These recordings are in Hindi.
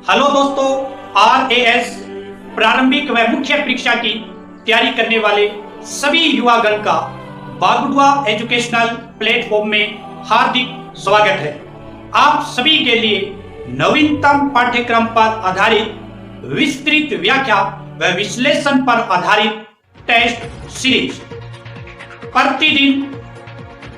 हेलो दोस्तों, RAS प्रारंभिक व मुख्य परीक्षा की तैयारी करने वाले सभी युवागण का बागुड़वा एजुकेशनल प्लेटफॉर्म में हार्दिक स्वागत है। आप सभी के लिए नवीनतम पाठ्यक्रम पर आधारित विस्तृत व्याख्या व विश्लेषण पर आधारित टेस्ट सीरीज प्रतिदिन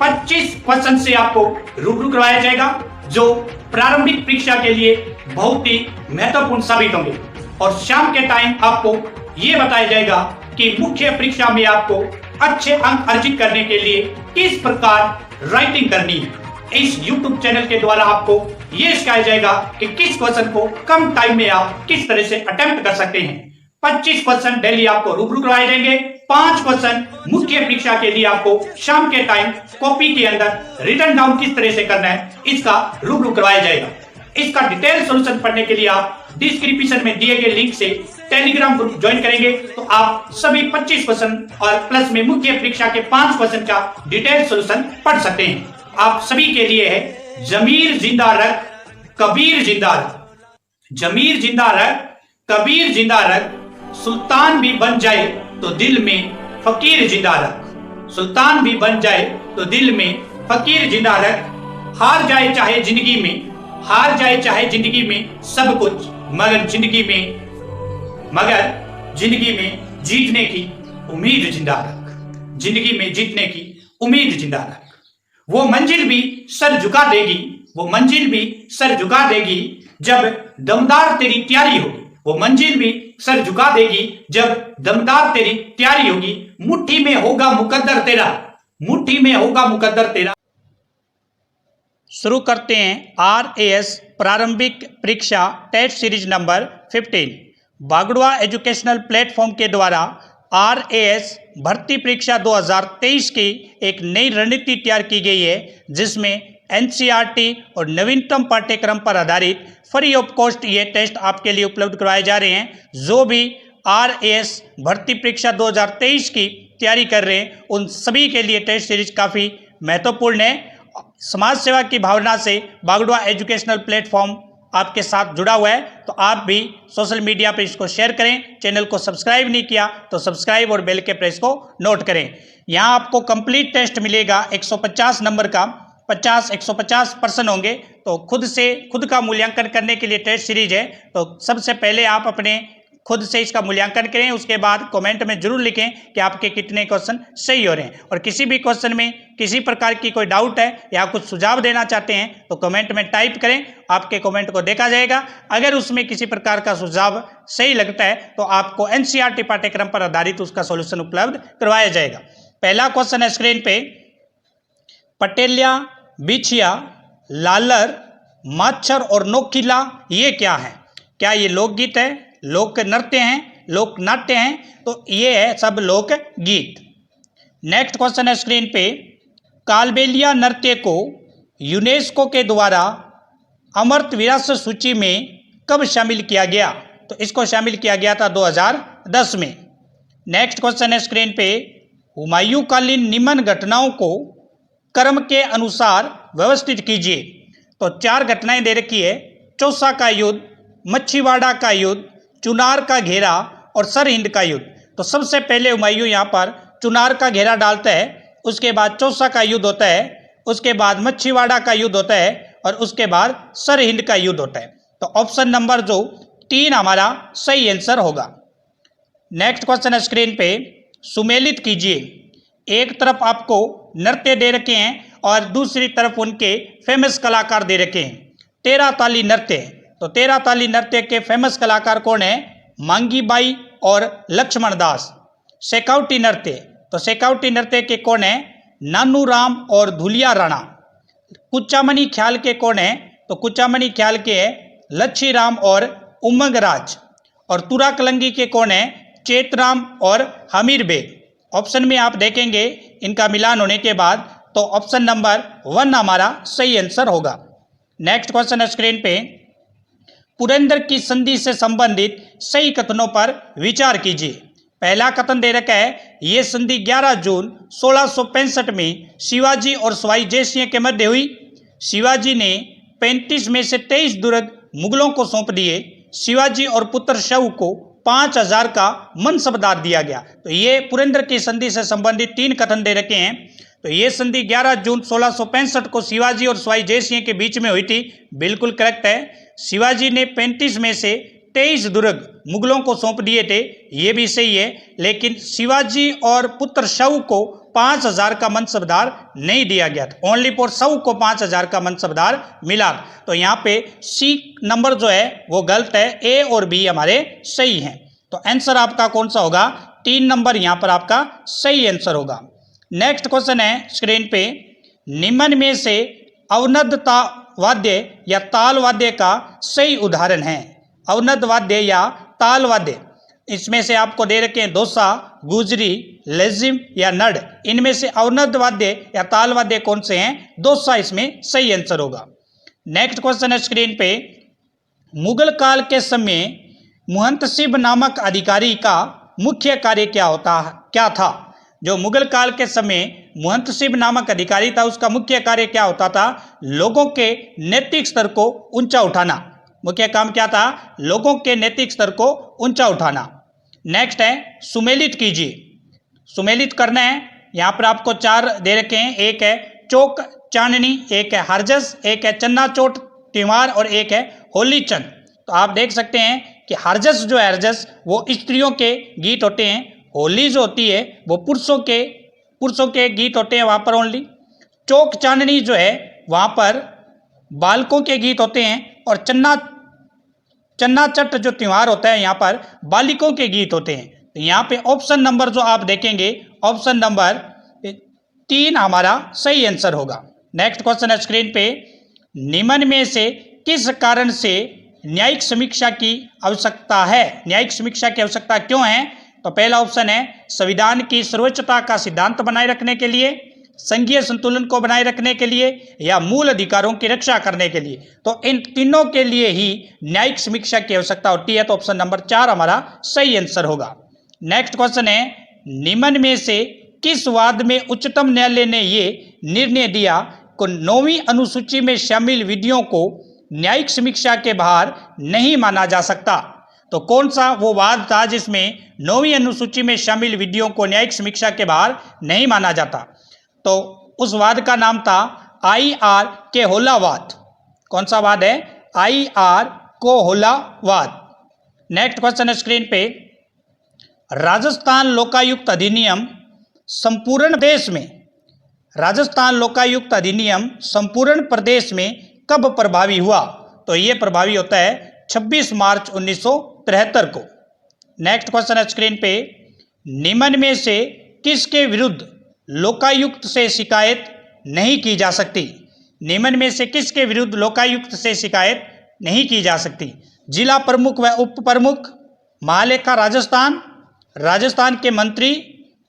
25 क्वेश्चन से आपको रूबरू करवाया जाएगा, जो प्रारंभिक परीक्षा के लिए बहुत ही महत्वपूर्ण साबित होंगे। और शाम के टाइम आपको यह बताया जाएगा कि मुख्य परीक्षा में आपको अच्छे अंक अर्जित करने के लिए किस प्रकार राइटिंग करनी है। इस YouTube चैनल के द्वारा आपको यह सिखाया जाएगा कि किस क्वेश्चन को कम टाइम में आप किस तरह से अटेम्प्ट कर सकते हैं। 25 क्वेश्चन डेली आपको रूबरू करवाए जाएंगे। 5 क्वेश्चन मुख्य परीक्षा के लिए आपको शाम के टाइम कॉपी के अंदर रिटन डाउन किस तरह से करना है, इसका रूबरू करवाया जाएगा। इसका डिटेल सॉल्यूशन पढ़ने के लिए आप डिस्क्रिप्शन में दिए गए लिंक से टेलीग्राम ग्रुप ज्वाइन करेंगे तो आप सभी 25 क्वेश्चन और प्लस में मुख्य परीक्षा के 5 क्वेश्चन का डिटेल सॉल्यूशन पढ़ सकते हैं। आप सभी के लिए है जमीर जिंदा रख कबीर जिंदा रख, जमीर जिंदा रख कबीर जिंदा रख, सुल्तान भी बन जाए तो दिल में फकीर जिंदा रख, सुल्तान भी बन जाए तो दिल में फकीर जिंदा रख। हार जाए चाहे जिंदगी में, हार जाए चाहे जिंदगी में सब कुछ, मगर जिंदगी में जीतने की उम्मीद जिंदा रख, जिंदगी में जीतने की उम्मीद जिंदा रख। वो मंजिल भी सर झुका देगी, वो मंजिल भी सर झुका देगी जब दमदार तेरी तैयारी होगी, वो मंजिल भी सर झुका देगी जब दमदार तेरी तैयारी होगी। मुट्ठी में होगा मुकद्दर तेरा, मुट्ठी में होगा मुकद्दर तेरा। शुरू करते हैं RAS प्रारंभिक परीक्षा test series number 15। Bagudwa educational platform के द्वारा RAS भर्ती परीक्षा 2023 की एक नई रणनीति तैयार की गई है, जिसमें NCERT और नवीनतम पाठ्यक्रम पर आधारित फ्री ऑफ कॉस्ट ये टेस्ट आपके लिए उपलब्ध करवाए जा रहे हैं। जो भी RAS भर्ती परीक्षा 2023 की तैयारी कर रहे हैं उन सभी के लिए टेस्ट सीरीज काफ़ी महत्वपूर्ण है। समाज सेवा की भावना से बागुड़वा एजुकेशनल प्लेटफॉर्म आपके साथ जुड़ा हुआ है, तो आप भी सोशल मीडिया पर इसको शेयर करें। चैनल को सब्सक्राइब नहीं किया तो सब्सक्राइब और बेल के प्रेस को नोट करें। यहाँ आपको कंप्लीट टेस्ट मिलेगा 150 नंबर का, 150 प्रश्न होंगे। तो खुद का मूल्यांकन करने के लिए टेस्ट सीरीज है। तो सबसे पहले आप अपने खुद से इसका मूल्यांकन करें, उसके बाद कमेंट में जरूर लिखें कि आपके कितने क्वेश्चन सही हो रहे हैं। और किसी भी क्वेश्चन में किसी प्रकार की कोई डाउट है या कुछ सुझाव देना चाहते हैं तो कमेंट में टाइप करें, आपके कमेंट को देखा जाएगा। अगर उसमें किसी प्रकार का सुझाव सही लगता है तो आपको NCERT पाठ्यक्रम पर आधारित उसका सॉल्यूशन उपलब्ध करवाया जाएगा। पहला क्वेश्चन है स्क्रीन पे, पटेलिया, बिछिया, लालर, माछर और नोकीला ये क्या है? क्या ये लोकगीत है, लोक नृत्य हैं, लोक नाट्य हैं? तो ये है सब लोक गीत। नेक्स्ट क्वेश्चन है स्क्रीन पे, कालबेलिया नृत्य को यूनेस्को के द्वारा अमर्त विरासत सूची में कब शामिल किया गया? तो इसको शामिल किया गया था 2010 में। नेक्स्ट क्वेश्चन है स्क्रीन पे, हुमायूं कालीन निम्न घटनाओं को क्रम के अनुसार व्यवस्थित कीजिए। तो 4 घटनाएं दे रखी है, चौसा का युद्ध, मच्छीवाड़ा का युद्ध, चुनार का घेरा और सरहिंद का युद्ध। तो सबसे पहले हुमायूं यहाँ पर चुनार का घेरा डालता है, उसके बाद चौसा का युद्ध होता है, उसके बाद मच्छीवाड़ा का युद्ध होता है और उसके बाद सरहिंद का युद्ध होता है। तो ऑप्शन नंबर जो 3 हमारा सही आंसर होगा। नेक्स्ट क्वेश्चन है स्क्रीन पे, सुमेलित कीजिए। एक तरफ आपको नृत्य दे रखे हैं और दूसरी तरफ उनके फेमस कलाकार दे रखे हैं। 13 ताली नृत्य, तो 13 ताली नृत्य के फेमस कलाकार कौन है? मांगी बाई और लक्ष्मण दास। शेखावटी नृत्य, तो शेखावटी नृत्य के कौन है? नानू राम और धुलिया राणा। कुचामनी ख्याल के कौन है? तो कुचामनी ख्याल के है लच्छी राम और उमंग राज। और तुरा कलंगी के कौन है? चेतराम और हमीर बेग। ऑप्शन में आप देखेंगे इनका मिलान होने के बाद तो ऑप्शन नंबर 1 हमारा सही आंसर होगा। नेक्स्ट क्वेश्चन है स्क्रीन पे, पुरंदर की संधि से संबंधित सही कथनों पर विचार कीजिए। पहला कथन दे रखा है, यह संधि 11 जून 1665 में शिवाजी और सवाई जय सिंह के मध्य हुई। शिवाजी ने 35 में से 23 दुर्ग मुगलों को सौंप दिए शिवाजी और पुत्र शव को 5,000 का मनसबदार दिया गया। तो ये पुरंदर की संधि से संबंधित 3 कथन दे रखे हैं। तो ये संधि 11 जून 1665 को शिवाजी और सवाई जय सिंह के बीच में हुई थी। बिल्कुल करेक्ट है। शिवाजी ने 35 में से 23 दुर्ग मुगलों को सौंप दिए थे, ये भी सही है। लेकिन शिवाजी और पुत्र शव को 5,000 का मनसबदार नहीं दिया गया था। ओनली फॉर शव को 5,000 का मनसबदार मिला। तो यहाँ पे सी नंबर जो है वो गलत है, ए और बी हमारे सही हैं। तो आंसर आपका कौन सा होगा? 3 नंबर यहाँ पर आपका सही आंसर होगा। नेक्स्ट क्वेश्चन है स्क्रीन पे, निम्न में से अवनद वाद्य या ताल वाद्य का सही उदाहरण है। अवनद वाद्य या ताल वाद्य, इसमें से आपको दे रखे हैं दोसा, गुजरी, लेजिम या नड। इनमें से अवनद वाद्य या ताल वाद्य कौन से हैं? दोसा इसमें सही आंसर होगा। नेक्स्ट क्वेश्चन है स्क्रीन पे, मुगल काल के समय मुहंतसिब नामक अधिकारी का मुख्य कार्य क्या था? जो मुगल काल के समय मुहंतसिब नामक अधिकारी था, उसका मुख्य कार्य क्या होता था? लोगों के नैतिक स्तर को ऊंचा उठाना। मुख्य काम क्या था? लोगों के नैतिक स्तर को ऊंचा उठाना। नेक्स्ट है सुमेलित कीजिए। सुमेलित करना है, यहाँ पर आपको 4 दे रखे हैं। एक है चौक चांदनी, एक है हरजस, एक है चन्ना चोट त्योहार और एक है होली चंद। तो आप देख सकते हैं कि हरजस जो है, हरजस वो स्त्रियों के गीत होते हैं। होली जो होती है वो पुरुषों के गीत होते हैं वहाँ पर ओनली। चौक चांदनी जो है वहाँ पर बालकों के गीत होते हैं। और चन्ना चट जो त्योहार होता है यहाँ पर बालिकों के गीत होते हैं। तो यहाँ पे ऑप्शन नंबर जो आप देखेंगे, ऑप्शन नंबर 3 हमारा सही आंसर होगा। नेक्स्ट क्वेश्चन है स्क्रीन पे, निम्न में से किस कारण से न्यायिक समीक्षा की आवश्यकता है? न्यायिक समीक्षा की आवश्यकता क्यों है? तो पहला ऑप्शन है संविधान की सर्वोच्चता का सिद्धांत बनाए रखने के लिए, संघीय संतुलन को बनाए रखने के लिए, या मूल अधिकारों की रक्षा करने के लिए। तो इन तीनों के लिए ही न्यायिक समीक्षा की आवश्यकता होती है। तो ऑप्शन नंबर 4 हमारा सही आंसर होगा। नेक्स्ट क्वेश्चन है, निम्न में से किस वाद में उच्चतम न्यायालय ने ये निर्णय दिया कि 9वीं अनुसूची में शामिल विधियों को न्यायिक समीक्षा के बाहर नहीं माना जा सकता? तो कौन सा वो वाद था जिसमें 9वीं अनुसूची में शामिल विधियों को न्यायिक समीक्षा के बाहर नहीं माना जाता? तो उस वाद का नाम था IR कोहोला वाद। कौन सा वाद है? IR कोहोला वाद। नेक्स्ट क्वेश्चन है स्क्रीन पे, राजस्थान लोकायुक्त अधिनियम संपूर्ण देश में, राजस्थान लोकायुक्त अधिनियम संपूर्ण प्रदेश में कब प्रभावी हुआ? तो ये प्रभावी होता है 26 मार्च 1973 को। नेक्स्ट क्वेश्चन है स्क्रीन पे, निम्न में से किसके विरुद्ध लोकायुक्त से शिकायत नहीं की जा सकती? निम्न में से किसके विरुद्ध लोकायुक्त से शिकायत नहीं की जा सकती? जिला प्रमुख व उप प्रमुख, महालेखा राजस्थान, राजस्थान के मंत्री,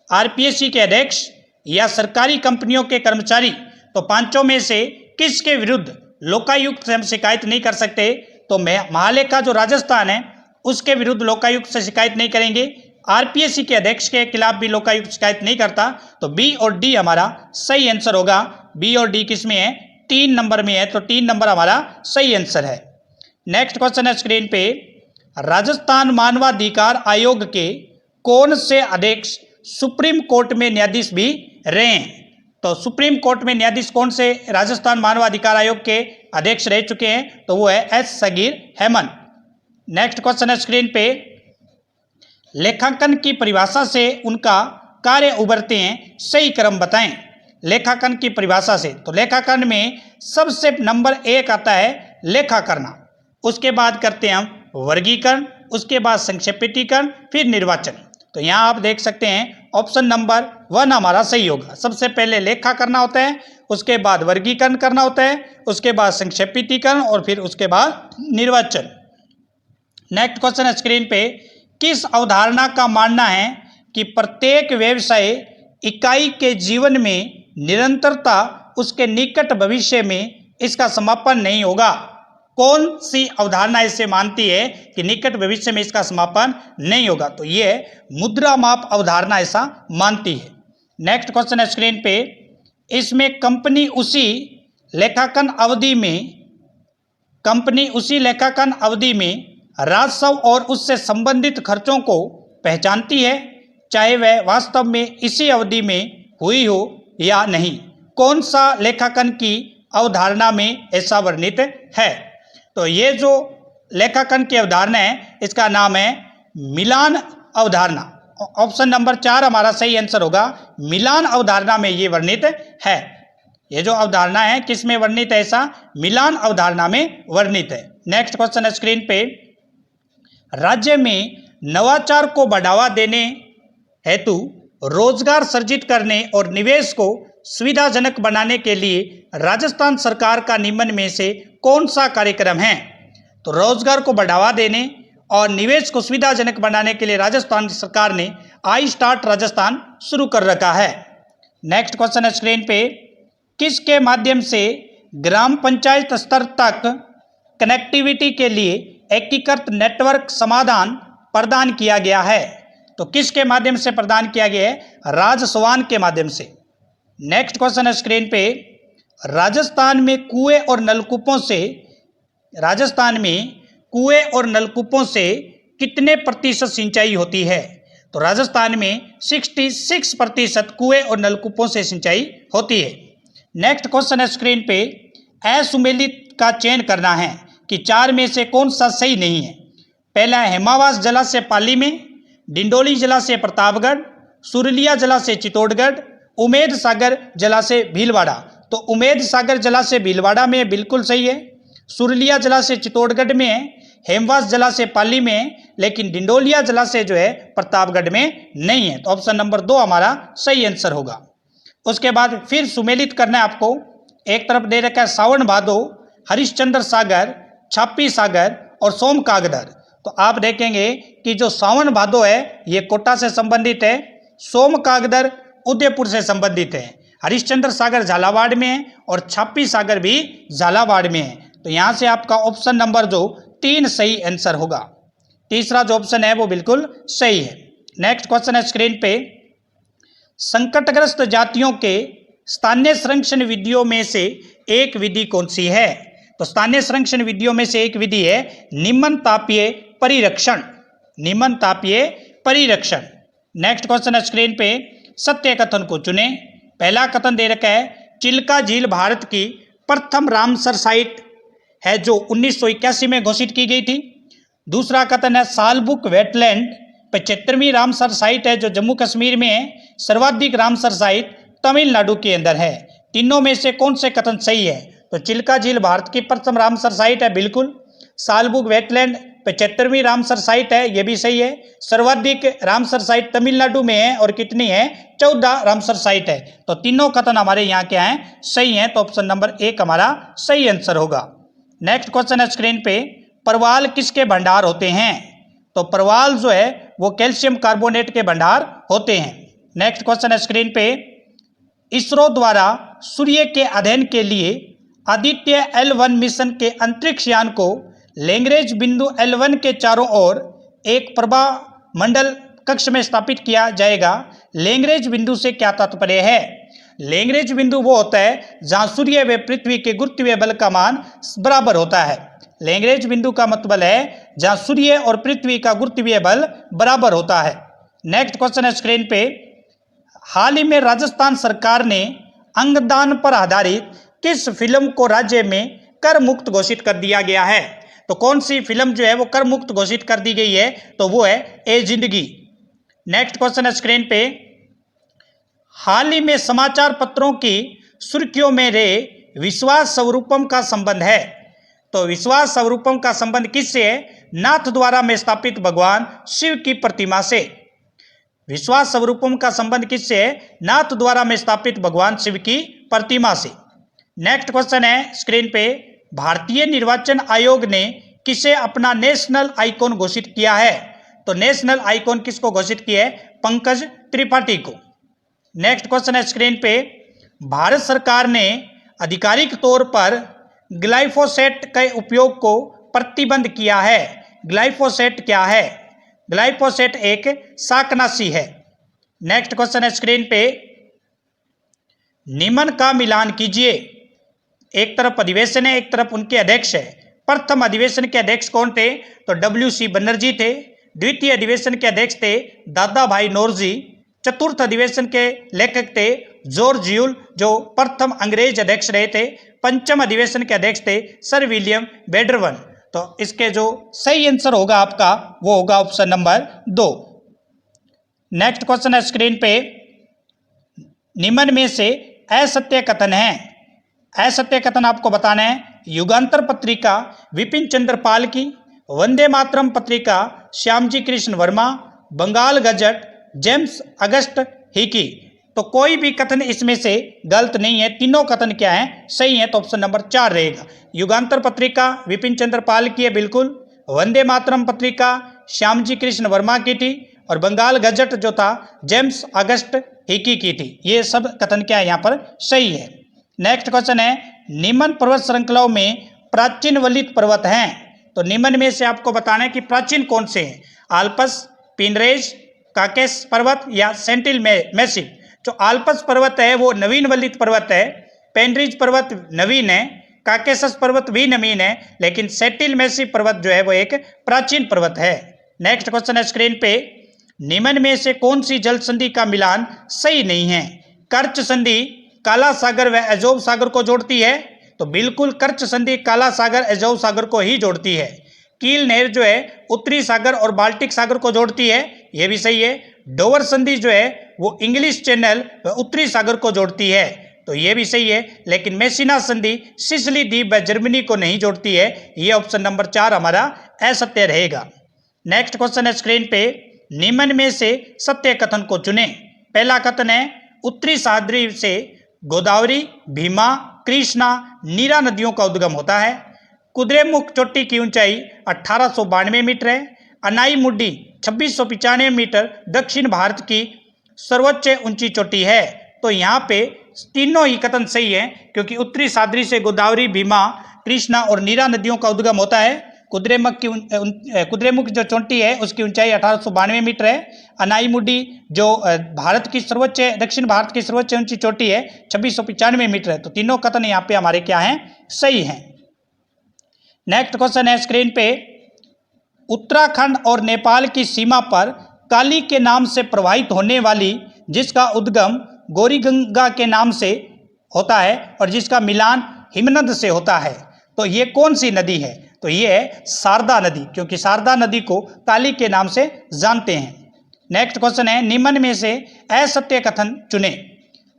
RPSC के अध्यक्ष, या सरकारी कंपनियों के कर्मचारी। तो पांचों में से किसके विरुद्ध लोकायुक्त से हम शिकायत नहीं कर सकते? तो महालेखा जो राजस्थान है उसके विरुद्ध लोकायुक्त से शिकायत नहीं करेंगे। RPSC के अध्यक्ष के खिलाफ भी लोकायुक्त शिकायत नहीं करता। तो बी और डी हमारा सही आंसर होगा। बी और डी किस में है? 3 नंबर में है। तो 3 नंबर हमारा सही आंसर है। नेक्स्ट क्वेश्चन है स्क्रीन पे, राजस्थान मानवाधिकार आयोग के कौन से अध्यक्ष सुप्रीम कोर्ट में न्यायाधीश भी रहे हैं? तो सुप्रीम कोर्ट में न्यायाधीश कौन से राजस्थान मानवाधिकार आयोग के अध्यक्ष रह चुके हैं? तो वो है S सगीर हेमन। नेक्स्ट क्वेश्चन है स्क्रीन पे, लेखांकन की परिभाषा से उनका कार्य उभरते हैं, सही क्रम बताएं। लेखांकन की परिभाषा से, तो लेखांकन में सबसे नंबर 1 आता है लेखा करना, उसके बाद करते हैं हम वर्गीकरण, उसके बाद संक्षेपीकरण, फिर निर्वाचन। तो यहाँ आप देख सकते हैं ऑप्शन नंबर 1 हमारा सही होगा। सबसे पहले लेखा करना होता है, उसके बाद वर्गीकरण करना होता है, उसके बाद संक्षेपीकरण और फिर उसके बाद निर्वाचन। नेक्स्ट क्वेश्चन है स्क्रीन पे, किस अवधारणा का मानना है कि प्रत्येक व्यवसाय इकाई के जीवन में निरंतरता उसके निकट भविष्य में इसका समापन नहीं होगा? कौन सी अवधारणा इसे मानती है कि निकट भविष्य में इसका समापन नहीं होगा? तो ये मुद्रा माप अवधारणा ऐसा मानती है। नेक्स्ट क्वेश्चन है स्क्रीन पे, इसमें कंपनी उसी लेखांकन अवधि में राजस्व और उससे संबंधित खर्चों को पहचानती है, चाहे वह वास्तव में इसी अवधि में हुई हो या नहीं। कौन सा लेखांकन की अवधारणा में ऐसा वर्णित है? तो ये जो लेखांकन की अवधारणा है इसका नाम है मिलान अवधारणा। ऑप्शन नंबर 4 हमारा सही आंसर होगा। मिलान अवधारणा में ये वर्णित है। ये जो अवधारणा है किस में वर्णित है? ऐसा मिलान अवधारणा में वर्णित है। नेक्स्ट क्वेश्चन है स्क्रीन पे, राज्य में नवाचार को बढ़ावा देने हेतु रोजगार सृजित करने और निवेश को सुविधाजनक बनाने के लिए राजस्थान सरकार का निम्न में से कौन सा कार्यक्रम है? तो रोजगार को बढ़ावा देने और निवेश को सुविधाजनक बनाने के लिए राजस्थान सरकार ने आई स्टार्ट राजस्थान शुरू कर रखा है। नेक्स्ट क्वेश्चन है स्क्रीन पे, किसके माध्यम से ग्राम पंचायत स्तर तक कनेक्टिविटी के लिए एकीकृत नेटवर्क समाधान प्रदान किया गया है? तो किसके माध्यम से प्रदान किया गया है? राजस्वान के माध्यम से। नेक्स्ट क्वेश्चन है स्क्रीन पे, राजस्थान में कुएं और नलकूपों से कितने प्रतिशत सिंचाई होती है? तो राजस्थान में 66% कुएं और नलकूपों से सिंचाई होती है। नेक्स्ट क्वेश्चन है स्क्रीन पे, असुमेलित का चयन करना है कि 4 में से कौन सा सही नहीं है। पहला है हेमावास जलाशय पाली में, डिंडोली जलाशय प्रतापगढ़, सुरलिया जलाशय चित्तौड़गढ़, उमेद सागर जलाशय भीलवाड़ा। तो उमेद सागर जलाशय भीलवाड़ा में बिल्कुल सही है, सुरलिया जलाशय चित्तौड़गढ़ में है, हेमवास जलाशय पाली में है, लेकिन डिंडोलिया जलाशय जो है प्रतापगढ़ में नहीं है। तो ऑप्शन नंबर 2 हमारा सही आंसर होगा। उसके बाद फिर सुमेलित करना है आपको। एक तरफ दे रखा है सावन भादो, हरिश्चंद्र सागर, छापी सागर और सोम कागदर। तो आप देखेंगे कि जो सावन भादो है ये कोटा से संबंधित है, सोम कागदर उदयपुर से संबंधित है, हरिश्चंद्र सागर झालावाड़ में है और छापी सागर भी झालावाड़ में है। तो यहाँ से आपका ऑप्शन नंबर जो 3 सही आंसर होगा। तीसरा जो ऑप्शन है वो बिल्कुल सही है। नेक्स्ट क्वेश्चन है स्क्रीन पे, संकटग्रस्त जातियों के स्थानीय संरक्षण विधियों में से एक विधि कौन सी है? तो स्थानीय संरक्षण विधियों में से एक विधि है निम्न तापीय परिरक्षण। निम्न तापीय परिरक्षण। नेक्स्ट क्वेश्चन है स्क्रीन पे, सत्य कथन को चुने। पहला कथन दे रखा है चिल्का झील भारत की प्रथम रामसर साइट है जो 1981 में घोषित की गई थी। दूसरा कथन है सालबुक वेटलैंड 75वीं रामसर साइट है जो जम्मू कश्मीर में है। सर्वाधिक रामसर साइट तमिलनाडु के अंदर है। तीनों में से कौन से कथन सही है? तो चिल्का झील भारत की प्रथम रामसर साइट है बिल्कुल। सालबुक वेटलैंड 75वीं रामसर साइट है, ये भी सही है। सर्वाधिक रामसर साइट तमिलनाडु में है और कितनी है? 14 रामसर साइट है। तो तीनों कथन हमारे यहाँ क्या है? सही है। तो ऑप्शन नंबर 1 हमारा सही आंसर होगा। नेक्स्ट क्वेश्चन है स्क्रीन पे, परवाल किसके भंडार होते हैं? तो परवाल जो है वो कैल्शियम कार्बोनेट के भंडार होते हैं। नेक्स्ट क्वेश्चन है स्क्रीन पे, इसरो द्वारा सूर्य के अध्ययन के लिए आदित्य L1 मिशन के अंतरिक्ष यान को लैग्रेंज बिंदु L1 के चारों ओर एक प्रभा मंडल कक्ष में स्थापित किया जाएगा। लैग्रेंज बिंदु से क्या तात्पर्य है? लैग्रेंज बिंदु वो होता है जहां सूर्य व पृथ्वी के गुरुत्वीय बल का मान बराबर होता है। लैग्रेंज बिंदु का मतलब है जहां सूर्य और पृथ्वी का गुरुत्वीय बल बराबर होता है। नेक्स्ट क्वेश्चन है स्क्रीन पे, हाल ही में राजस्थान सरकार ने अंगदान पर आधारित किस फिल्म को राज्य में कर मुक्त घोषित कर दिया गया है? तो कौन सी फिल्म जो है वो कर मुक्त घोषित कर दी गई है? तो वो है ए जिंदगी। नेक्स्ट क्वेश्चन है स्क्रीन पे, हाल ही में समाचार पत्रों की सुर्खियों में रहे विश्वास स्वरूपम का संबंध है। तो विश्वास स्वरूपम का संबंध किससे है? नाथ द्वारा में स्थापित भगवान शिव की प्रतिमा से। विश्वास स्वरूपम का संबंध किससे है? नाथ द्वारा में स्थापित भगवान शिव की प्रतिमा से। नेक्स्ट क्वेश्चन है स्क्रीन पे, भारतीय निर्वाचन आयोग ने किसे अपना नेशनल आइकॉन घोषित किया है? तो नेशनल आइकॉन किसको घोषित किया है? पंकज त्रिपाठी को। नेक्स्ट क्वेश्चन है स्क्रीन पे, भारत सरकार ने आधिकारिक तौर पर ग्लाइफोसेट के उपयोग को प्रतिबंध किया है। ग्लाइफोसेट क्या है? ग्लाइफोसेट एक शाकनाशी है। नेक्स्ट क्वेश्चन है स्क्रीन पे, निम्न का मिलान कीजिए। एक तरफ अधिवेशन है, एक तरफ उनके अध्यक्ष है। प्रथम अधिवेशन के अध्यक्ष कौन थे? तो WC बनर्जी थे। द्वितीय अधिवेशन के अध्यक्ष थे दादा भाई नौरोजी। चतुर्थ अधिवेशन के लेखक थे जॉर्ज यूल, जो प्रथम अंग्रेज अध्यक्ष रहे थे। पंचम अधिवेशन के अध्यक्ष थे सर विलियम बेडरवन। तो इसके जो सही आंसर होगा आपका वो होगा ऑप्शन नंबर 2। नेक्स्ट क्वेश्चन है स्क्रीन पे, निम्न में से असत्य कथन है। असत्य कथन आपको बताना है। युगांतर पत्रिका विपिन चंद्र पाल की, वंदे मातरम पत्रिका Shyamji Krishna Varma, Bengal gazette James Augustus Hicky. तो कोई भी कथन इसमें से गलत नहीं है, तीनों कथन क्या है? सही है। तो ऑप्शन नंबर 4 रहेगा। युगांतर पत्रिका विपिन चंद्र पाल की है बिल्कुल, वंदे मातरम पत्रिका श्यामजी कृष्ण वर्मा की थी, और बंगाल गजट जो था जेम्स अगस्ट हिकी की थी। ये सब कथन क्या है यहाँ पर सही है। नेक्स्ट क्वेश्चन है, निम्न पर्वत श्रृंखलाओं में प्राचीन वलित पर्वत हैं। तो निम्न में से आपको बताना है कि प्राचीन कौन से हैं? आल्पस, पिनरेज, काकेस पर्वत या सेंटिल मैसिव। जो आल्पस पर्वत है वो नवीन वलित पर्वत है, पेनरिज पर्वत नवीन है, काकेसस पर्वत भी नवीन है, लेकिन सेंटिल मैसिव पर्वत जो है वो एक प्राचीन पर्वत है। नेक्स्ट क्वेश्चन है स्क्रीन पे, निम्न में से कौन सी जल संधि का मिलान सही नहीं है? कर्च संधि काला सागर व अजोब सागर को जोड़ती है, तो बिल्कुल कर्च संधि काला सागर अजोब सागर को ही जोड़ती है। कील नहर जो है उत्तरी सागर और बाल्टिक सागर को जोड़ती है, यह भी सही है। डोवर संधि जो है वो इंग्लिश चैनल व उत्तरी सागर को जोड़ती है, तो यह भी सही है। लेकिन मेसिना संधि सिसिली द्वीप व जर्मनी को नहीं जोड़ती है, यह ऑप्शन नंबर 4 हमारा असत्य रहेगा। नेक्स्ट क्वेश्चन है स्क्रीन पे, निम्न में से सत्य कथन को चुने। पहला कथन है, उत्तरी सह्याद्री से गोदावरी, भीमा, कृष्णा, नीरा नदियों का उद्गम होता है। कुद्रेमुख चोटी की ऊंचाई 1892 मीटर है। अनाई मुड्डी 2695 मीटर दक्षिण भारत की सर्वोच्च ऊंची चोटी है। तो यहाँ पे तीनों ही कथन सही है, क्योंकि उत्तरी सह्याद्री से गोदावरी, भीमा, कृष्णा और नीरा नदियों का उद्गम होता है। कुद्रेमुख जो चोटी है उसकी ऊंचाई 1892 मीटर है। अनाई मुड्डी जो भारत की सर्वोच्च दक्षिण भारत की सर्वोच्च ऊंची चोटी है 2695 मीटर है। तो तीनों कथन यहाँ पे हमारे क्या हैं? सही हैं। नेक्स्ट क्वेश्चन है स्क्रीन पे, उत्तराखंड और नेपाल की सीमा पर काली के नाम से प्रवाहित होने वाली, जिसका उद्गम गौरीगंगा के नाम से होता है और जिसका मिलान हिमनद से होता है, तो ये कौन सी नदी है? तो ये है शारदा नदी, क्योंकि शारदा नदी को काली के नाम से जानते हैं। नेक्स्ट क्वेश्चन है, निम्न में से असत्य कथन चुने।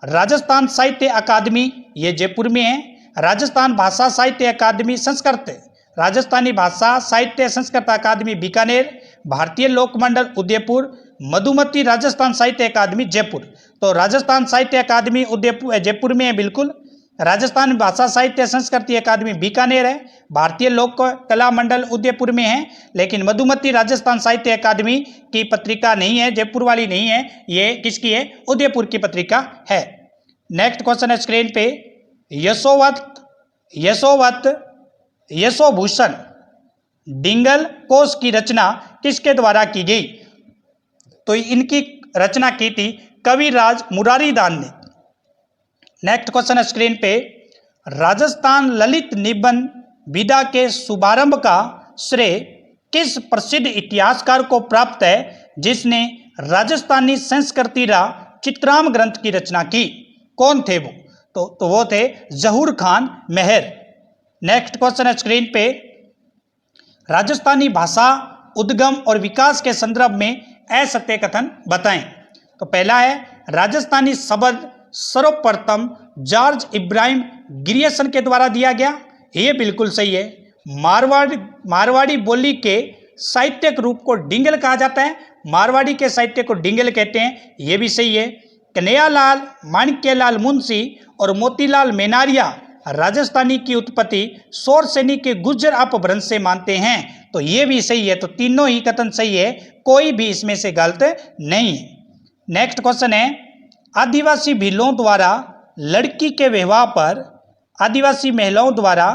राजस्थान साहित्य अकादमी ये जयपुर में है। राजस्थान भाषा साहित्य अकादमी संस्कृत, राजस्थानी भाषा साहित्य संस्कृत अकादमी बीकानेर, भारतीय लोक मंडल उदयपुर, मधुमती राजस्थान साहित्य अकादमी जयपुर। तो राजस्थान साहित्य अकादमी उदयपुर जयपुर में है बिल्कुल। राजस्थान भाषा साहित्य संस्कृति अकादमी बीकानेर है। भारतीय लोक कला मंडल उदयपुर में है, लेकिन मधुमती राजस्थान साहित्य अकादमी की पत्रिका नहीं है, जयपुर वाली नहीं है, ये किसकी है? उदयपुर की पत्रिका है। नेक्स्ट क्वेश्चन है स्क्रीन पे, यशोभूषण डिंगल कोश की रचना किसके द्वारा की गई? तो इनकी रचना की थी कविराज मुरारीदास ने। नेक्स्ट क्वेश्चन है स्क्रीन पे, राजस्थान ललित निबंध विधा के शुभारंभ का श्रेय किस प्रसिद्ध इतिहासकार को प्राप्त है, जिसने राजस्थानी संस्कृति रा चित्राम ग्रंथ की रचना की? कौन थे वो? तो वो थे जहूर खान मेहर। नेक्स्ट क्वेश्चन है स्क्रीन पे, राजस्थानी भाषा उद्गम और विकास के संदर्भ में असत्य कथन बताएं। तो पहला है, राजस्थानी शब्द सर्वप्रथम जॉर्ज इब्राहिम ग्रियर्सन के द्वारा दिया गया, ये बिल्कुल सही है। मारवाड़ी बोली के साहित्यिक रूप को डिंगल कहा जाता है, मारवाड़ी के साहित्य को डिंगल कहते हैं, ये भी सही है। कन्हैयालाल माणिक्यलाल मुंशी और मोतीलाल मेनारिया राजस्थानी की उत्पत्ति शोरसेनी के गुर्जर अपभ्रंश से मानते हैं, तो ये भी सही है। तो तीनों ही कथन सही है, कोई भी इसमें से गलत नहीं है। नेक्स्ट क्वेश्चन है, आदिवासी भीलों द्वारा लड़की के विवाह पर, आदिवासी महिलाओं द्वारा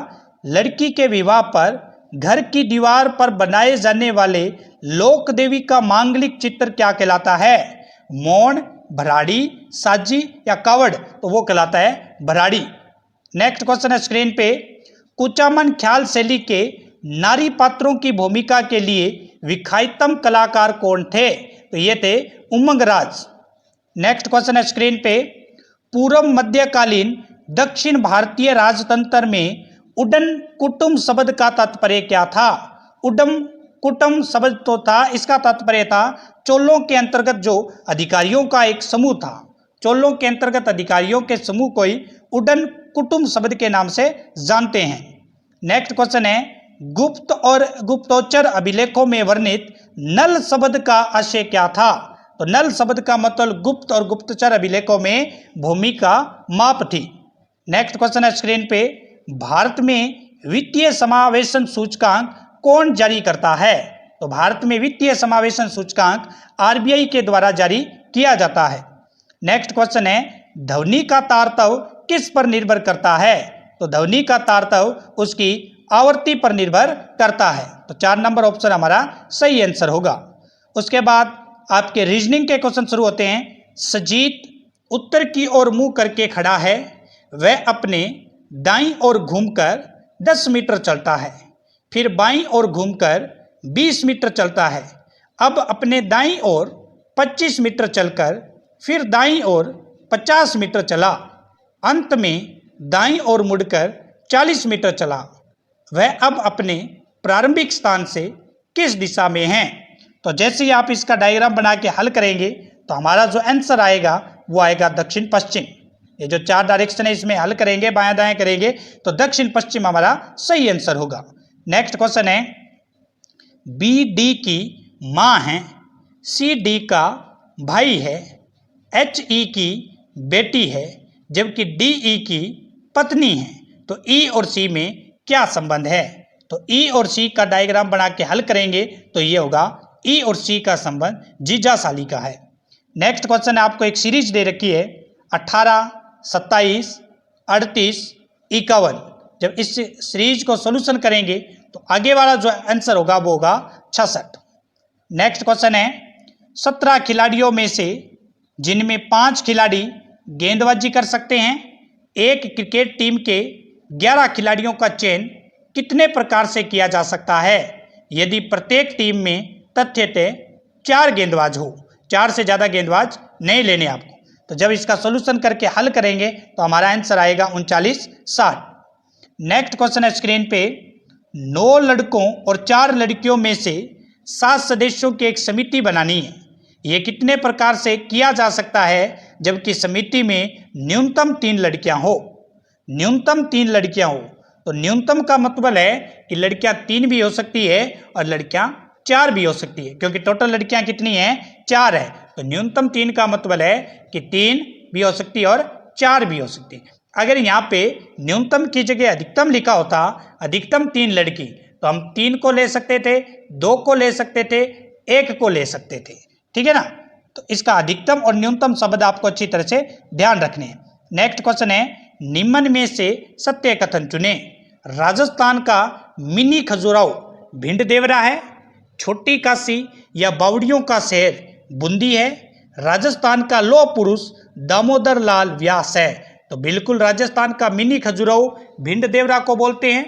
लड़की के विवाह पर घर की दीवार पर बनाए जाने वाले लोक देवी का मांगलिक चित्र क्या कहलाता है? मौन, भराड़ी, साजी या कावड़? तो वो कहलाता है भराड़ी। नेक्स्ट क्वेश्चन है स्क्रीन पे, कुचामन ख्याल शैली के नारी पात्रों की भूमिका के लिए विख्यातम कलाकार कौन थे? तो ये थे उमंगराज। नेक्स्ट क्वेश्चन है स्क्रीन पे, पूर्व मध्यकालीन दक्षिण भारतीय राजतंत्र में उडन कुटुम शब्द का तात्पर्य क्या था? उडम कुटुम शब्द तो था, इसका तात्पर्य था चोलों के अंतर्गत जो अधिकारियों का एक समूह था। चोलों के अंतर्गत अधिकारियों के समूह को ही उडन कुटुम शब्द के नाम से जानते हैं। नेक्स्ट क्वेश्चन है, गुप्त और गुप्तोच्चर अभिलेखों में वर्णित नल शब्द का आशय क्या था? तो नल शब्द का मतलब गुप्त और गुप्तचर अभिलेखों में भूमि का माप थी। नेक्स्ट क्वेश्चन है स्क्रीन पे, भारत में वित्तीय समावेशन सूचकांक कौन जारी करता है? तो भारत में वित्तीय समावेशन सूचकांक आरबीआई के द्वारा जारी किया जाता है। नेक्स्ट क्वेश्चन है, ध्वनि का तारतव किस पर निर्भर करता है? तो ध्वनि का तारतव उसकी आवर्ती पर निर्भर करता है। तो 4 नंबर ऑप्शन हमारा सही आंसर होगा। उसके बाद आपके रीजनिंग के क्वेश्चन शुरू होते हैं। सजीत उत्तर की ओर मुंह करके खड़ा है, वह अपने दाईं ओर घूमकर 10 मीटर चलता है, फिर बाईं ओर घूमकर 20 मीटर चलता है, अब अपने दाईं ओर 25 मीटर चलकर फिर दाईं ओर 50 मीटर चला, अंत में दाईं ओर मुड़कर 40 मीटर चला, वह अब अपने प्रारंभिक स्थान से किस दिशा में है? तो जैसे ही आप इसका डायग्राम बना के हल करेंगे तो हमारा जो आंसर आएगा वो आएगा दक्षिण पश्चिम। ये जो 4 डायरेक्शन है इसमें हल करेंगे, बायां दाएं करेंगे तो दक्षिण पश्चिम हमारा सही आंसर होगा। नेक्स्ट क्वेश्चन है, बी डी की माँ है, सी डी का भाई है, एच ई की बेटी है, जबकि डी ई की पत्नी है, तो ई और सी में क्या संबंध है? तो ई और सी का डायग्राम बना के हल करेंगे तो ये होगा ई और सी का संबंध जीजा साली का है। नेक्स्ट क्वेश्चन है, आपको एक सीरीज दे रखी है 18, 27, 38, 51। जब इस सीरीज को सोल्यूशन करेंगे तो आगे वाला जो आंसर होगा वो होगा 66। नेक्स्ट क्वेश्चन है, 17 खिलाड़ियों में से जिनमें 5 खिलाड़ी गेंदबाजी कर सकते हैं, एक क्रिकेट टीम के 11 खिलाड़ियों का चयन कितने प्रकार से किया जा सकता है यदि प्रत्येक टीम में तथ्यतः 4 गेंदबाज हो? 4 से ज़्यादा गेंदबाज नहीं लेने आपको। तो जब इसका सोल्यूशन करके हल करेंगे तो हमारा आंसर आएगा 39, 60। नेक्स्ट क्वेश्चन है स्क्रीन पे, 9 लड़कों और 4 लड़कियों में से 7 सदस्यों की एक समिति बनानी है, ये कितने प्रकार से किया जा सकता है जबकि समिति में न्यूनतम 3 लड़कियां हो? न्यूनतम 3 लड़कियां हो, तो न्यूनतम का मतलब है कि लड़कियां 3 भी हो सकती है और लड़कियां 4 भी हो सकती है, क्योंकि टोटल लड़कियां कितनी हैं? 4 है। तो न्यूनतम 3 का मतलब है कि 3 भी हो सकती है और 4 भी हो सकती है। अगर यहाँ पे न्यूनतम की जगह अधिकतम लिखा होता, अधिकतम 3 लड़की, तो हम 3 को ले सकते थे, 2 को ले सकते थे, 1 को ले सकते थे, ठीक है ना। तो इसका अधिकतम और न्यूनतम शब्द आपको अच्छी तरह से ध्यान रखने हैं। नेक्स्ट क्वेश्चन है, निम्न में से सत्य कथन चुने। राजस्थान का मिनी खजुराहो भिंड-देवरा है, छोटी काशी या बावड़ियों का शहर बूंदी है, राजस्थान का लौह पुरुष दामोदर लाल व्यास है। तो बिल्कुल राजस्थान का मिनी खजुराहो भिंड-देवरा को बोलते हैं,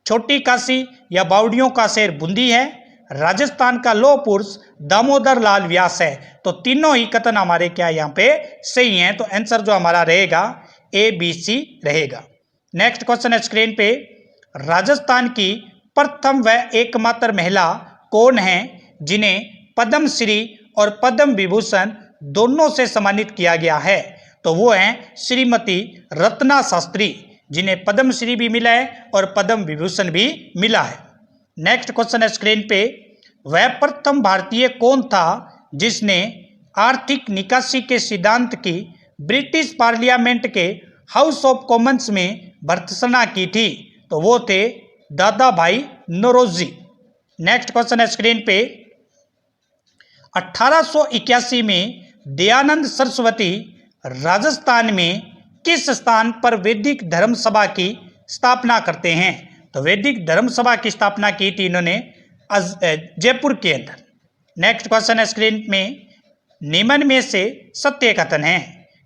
छोटी काशी या बावड़ियों का शहर बूंदी है, राजस्थान का लौह पुरुष दामोदर लाल व्यास है। तो तीनों ही कथन हमारे क्या यहाँ पे सही हैं। तो आंसर जो हमारा रहेगा ए बी सी रहेगा। नेक्स्ट क्वेश्चन है स्क्रीन पे, राजस्थान की प्रथम व एकमात्र महिला कौन है जिन्हें पद्म श्री और पद्म विभूषण दोनों से सम्मानित किया गया है? तो वो हैं श्रीमती रत्ना शास्त्री, जिन्हें पद्म श्री भी मिला है और पद्म विभूषण भी मिला है। नेक्स्ट क्वेश्चन है स्क्रीन पे, वह प्रथम भारतीय कौन था जिसने आर्थिक निकासी के सिद्धांत की ब्रिटिश पार्लियामेंट के हाउस ऑफ कॉमन्स में भर्त्सना की थी? तो वो थे दादा भाई नौरोजी। नेक्स्ट क्वेश्चन है स्क्रीन पे, 1881 में दयानंद सरस्वती राजस्थान में किस स्थान पर वैदिक धर्म सभा की स्थापना करते हैं? तो वैदिक धर्म सभा की स्थापना की थी इन्होंने जयपुर के अंदर। नेक्स्ट क्वेश्चन है स्क्रीन में, निम्न में से सत्य कथन है।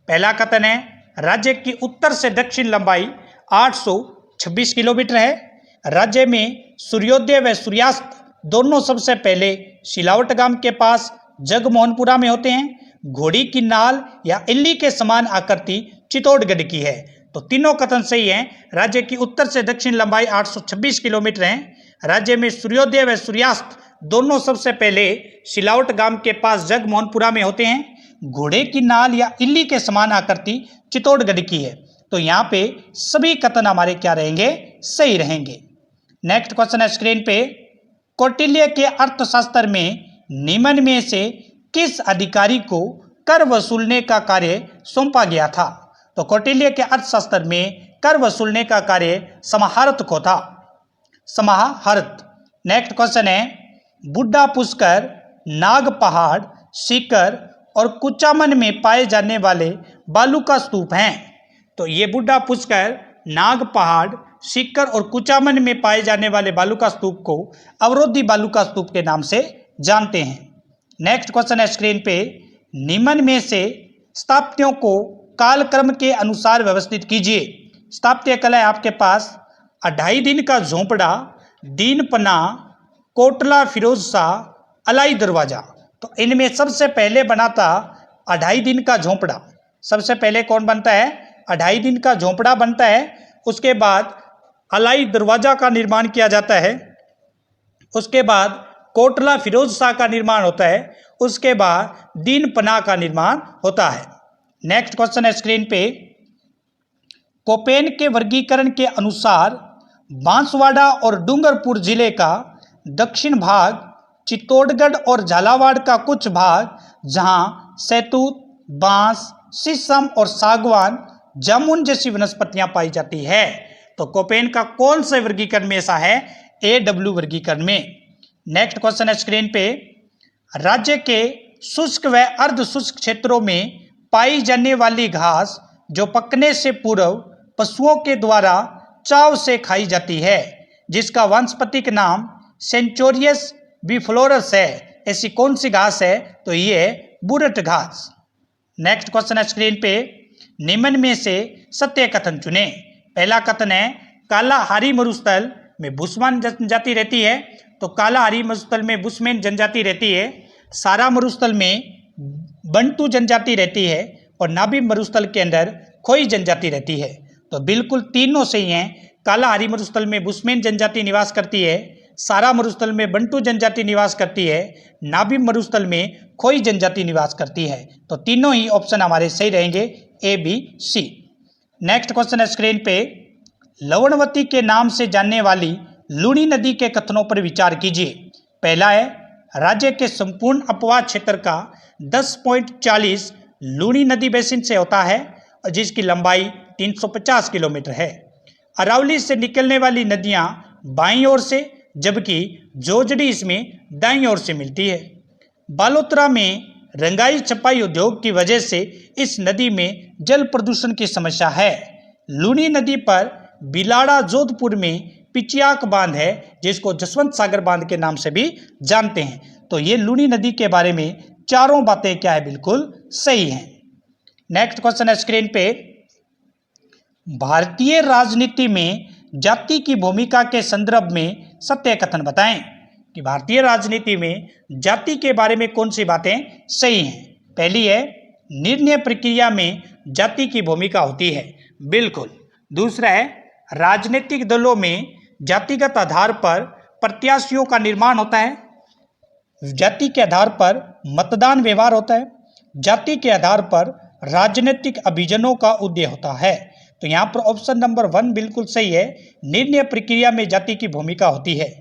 पहला कथन है, राज्य की उत्तर से दक्षिण लंबाई 826 किलोमीटर है, राज्य में सूर्योदय व सूर्यास्त दोनों सबसे पहले सिलावट गांव के पास जगमोहनपुरा में होते हैं। घोड़ी की नाल या इल्ली के समान आकृति चित्तौड़गढ़ की है। तो तीनों कथन सही हैं। राज्य की उत्तर से दक्षिण लंबाई 826 किलोमीटर है। राज्य में सूर्योदय व सूर्यास्त दोनों सबसे पहले सिलावट गांव के पास जगमोहनपुरा में होते हैं। घोड़े की नाल या इल्ली के समान आकृति चित्तौड़गढ़ की है। तो यहाँ पे सभी कथन हमारे क्या रहेंगे, सही रहेंगे। नेक्स्ट क्वेश्चन है स्क्रीन पे, कौटिल्य के अर्थशास्त्र में निम्न में से किस अधिकारी को कर वसूलने का कार्य सौंपा गया था? तो कौटिल्य के अर्थशास्त्र में कर वसूलने का कार्य समाहर्त को था। समाहर्त। नेक्स्ट क्वेश्चन है, बुड्ढा पुष्कर, नाग पहाड़, सीकर और कुचामन में पाए जाने वाले बालू का स्तूप हैं। तो ये बुड्ढा पुष्कर, नाग पहाड़, सीकर और कुचामन में पाए जाने वाले बालू का स्तूप को अवरोधी बालू का स्तूप के नाम से जानते हैं। नेक्स्ट क्वेश्चन है स्क्रीन पे, निम्न में से स्थापत्यों को कालक्रम के अनुसार व्यवस्थित कीजिए। स्थापत्य कला है आपके पास 2.5 दिन का झोंपड़ा, दीन पना, कोटला फिरोज शाह, अलाई दरवाजा। तो इनमें सबसे पहले बना था 2.5 दिन का झोंपड़ा। सबसे पहले कौन बनता है? 2.5 दिन का झोंपड़ा बनता है। उसके बाद अलाई दरवाजा का निर्माण किया जाता है। उसके बाद कोटला फिरोज शाह का निर्माण होता है। उसके बाद दीन पनाह का निर्माण होता है। नेक्स्ट क्वेश्चन है स्क्रीन पे, कोपेन के वर्गीकरण के अनुसार बांसवाड़ा और डूंगरपुर जिले का दक्षिण भाग, चित्तौड़गढ़ और झालावाड़ का कुछ भाग जहां सैतूत, बांस, शीशम और सागवान, जामुन जैसी वनस्पतियां पाई जाती है। तो कोपेन का कौन से वर्गीकरण में ऐसा है? AW वर्गीकरण में। नेक्स्ट क्वेश्चन है स्क्रीन पे, राज्य के शुष्क व अर्ध शुष्क क्षेत्रों में पाई जाने वाली घास जो पकने से पूर्व पशुओं के द्वारा चाव से खाई जाती है, जिसका वानस्पतिक नाम सेंचोरियस बिफ्लोरस है, ऐसी कौन सी घास है? तो ये बुरट घास। नेक्स्ट क्वेश्चन है स्क्रीन पे, निम्न में से सत्य कथन चुने। पहला कथन है, कालाहारी मरुस्थल में बुस्मान जनजाति रहती है। तो कालाहारी मरुस्थल में बुस्मेन जनजाति रहती है। सारा मरुस्थल में बंटू जनजाति रहती है और नाबी मरुस्थल के अंदर खोई जनजाति रहती है। तो बिल्कुल तीनों सही हैं। कालाहारी मरुस्थल में बुस्मेन जनजाति निवास करती है, सारा मरुस्थल में बंटू जनजाति निवास करती है, नाबी मरुस्थल में खोई जनजाति निवास करती है। तो तीनों ही ऑप्शन हमारे सही रहेंगे, A, B, C। Next question है स्क्रीन पे, लवणवती के नाम से जानने वाली लूणी नदी के कथनों पर विचार कीजिए। पहला है, राज्य के संपूर्ण अपवाद क्षेत्र का 10.40 लूणी नदी बेसिन से होता है, जिसकी लंबाई 350 किलोमीटर है। अरावली से निकलने वाली नदियां बाईं ओर से, जबकि जोजड़ी इसमें दाईं ओर से मिलती है। बालोतरा में रंगाई छपाई उद्योग की वजह से इस नदी में जल प्रदूषण की समस्या है। लूणी नदी पर बिलाड़ा जोधपुर में पिचियाक बांध है, जिसको जसवंत सागर बांध के नाम से भी जानते हैं। तो ये लूणी नदी के बारे में चारों बातें क्या है, बिल्कुल सही हैं। नेक्स्ट क्वेश्चन है स्क्रीन पे, भारतीय राजनीति में जाति की भूमिका के संदर्भ में सत्य कथन बताएं। कि भारतीय राजनीति में जाति के बारे में कौन सी बातें सही हैं? पहली है, निर्णय प्रक्रिया में जाति की भूमिका होती है, बिल्कुल। दूसरा है, राजनीतिक दलों में जातिगत आधार पर प्रत्याशियों का निर्माण होता है। जाति के आधार पर मतदान व्यवहार होता है। जाति के आधार पर राजनीतिक अभियानों का उदय होता है। तो यहाँ पर ऑप्शन नंबर 1 बिल्कुल सही है। निर्णय प्रक्रिया में जाति की भूमिका होती है,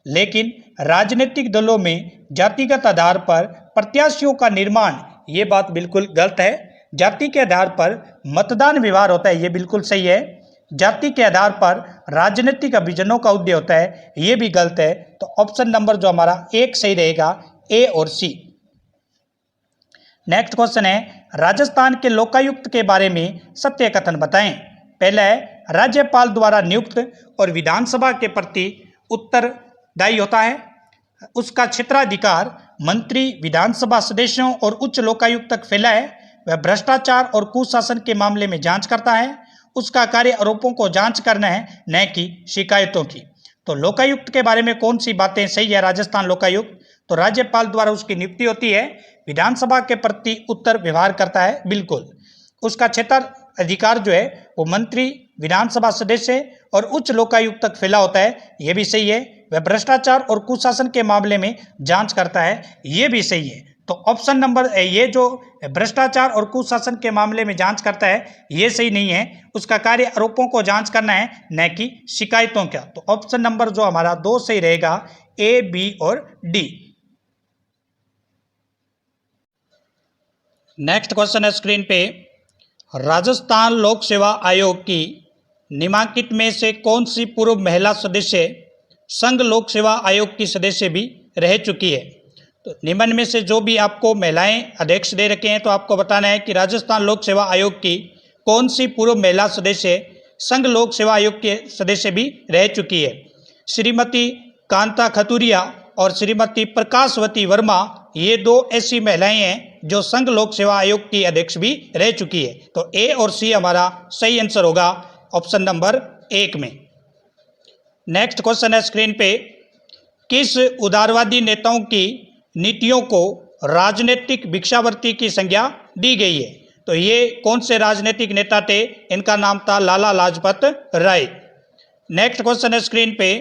लेकिन राजनीतिक दलों में जातिगत आधार पर प्रत्याशियों का निर्माण, ये बात बिल्कुल गलत है। जाति के आधार पर मतदान व्यवहार होता है, ये बिल्कुल सही है। जाति के आधार पर राजनीतिक अभियानों का उदय होता है, ये भी गलत है। तो ऑप्शन नंबर जो हमारा 1 सही रहेगा, A और C। नेक्स्ट क्वेश्चन है, राजस्थान के लोकायुक्त के बारे में सत्य कथन बताएं। पहला है, राज्यपाल द्वारा नियुक्त और विधानसभा के प्रति उत्तरदायी होता है। उसका क्षेत्राधिकार मंत्री, विधानसभा सदस्यों और उच्च लोकायुक्त तक फैला है। वह भ्रष्टाचार और कुशासन के मामले में जांच करता है। उसका कार्य आरोपों को जांच करना है, न कि शिकायतों की। तो लोकायुक्त के बारे में कौन सी बातें सही है? राजस्थान लोकायुक्त तो राज्यपाल द्वारा उसकी नियुक्ति होती है, विधानसभा के प्रति उत्तर व्यवहार करता है, बिल्कुल। उसका क्षेत्र अधिकार जो है वो मंत्री, विधानसभा सदस्य और उच्च लोकायुक्त तक फैला होता है, ये भी सही है। वह भ्रष्टाचार और कुशासन के मामले में जांच करता है, ये भी सही है। तो ऑप्शन नंबर ये जो भ्रष्टाचार और कुशासन के मामले में जांच करता है ये सही नहीं है। उसका कार्य आरोपों को जांच करना है, न कि शिकायतों का। तो ऑप्शन नंबर जो हमारा 2 सही रहेगा, ए, बी और डी। नेक्स्ट क्वेश्चन है स्क्रीन पे, राजस्थान लोक सेवा आयोग की निम्नलिखित में से कौन सी पूर्व महिला सदस्य संघ लोक सेवा आयोग की सदस्य भी रह चुकी है? तो निम्न में से जो भी आपको महिलाएं अध्यक्ष दे रखे हैं तो आपको बताना है कि राजस्थान लोक सेवा आयोग की कौन सी पूर्व महिला सदस्य संघ लोक सेवा आयोग के सदस्य भी रह चुकी है। श्रीमती कांता खतुरिया और श्रीमती प्रकाशवती वर्मा, ये 2 ऐसी महिलाएं हैं जो संघ लोक सेवा आयोग की अध्यक्ष भी रह चुकी है। तो ए और सी हमारा सही आंसर होगा ऑप्शन नंबर 1 में। नेक्स्ट क्वेश्चन है स्क्रीन पे, किस उदारवादी नेताओं की नीतियों को राजनीतिक भिक्षावृत्ति की संज्ञा दी गई है? तो ये कौन से राजनीतिक नेता थे? इनका नाम था लाला लाजपत राय। नेक्स्ट क्वेश्चन है स्क्रीन पे,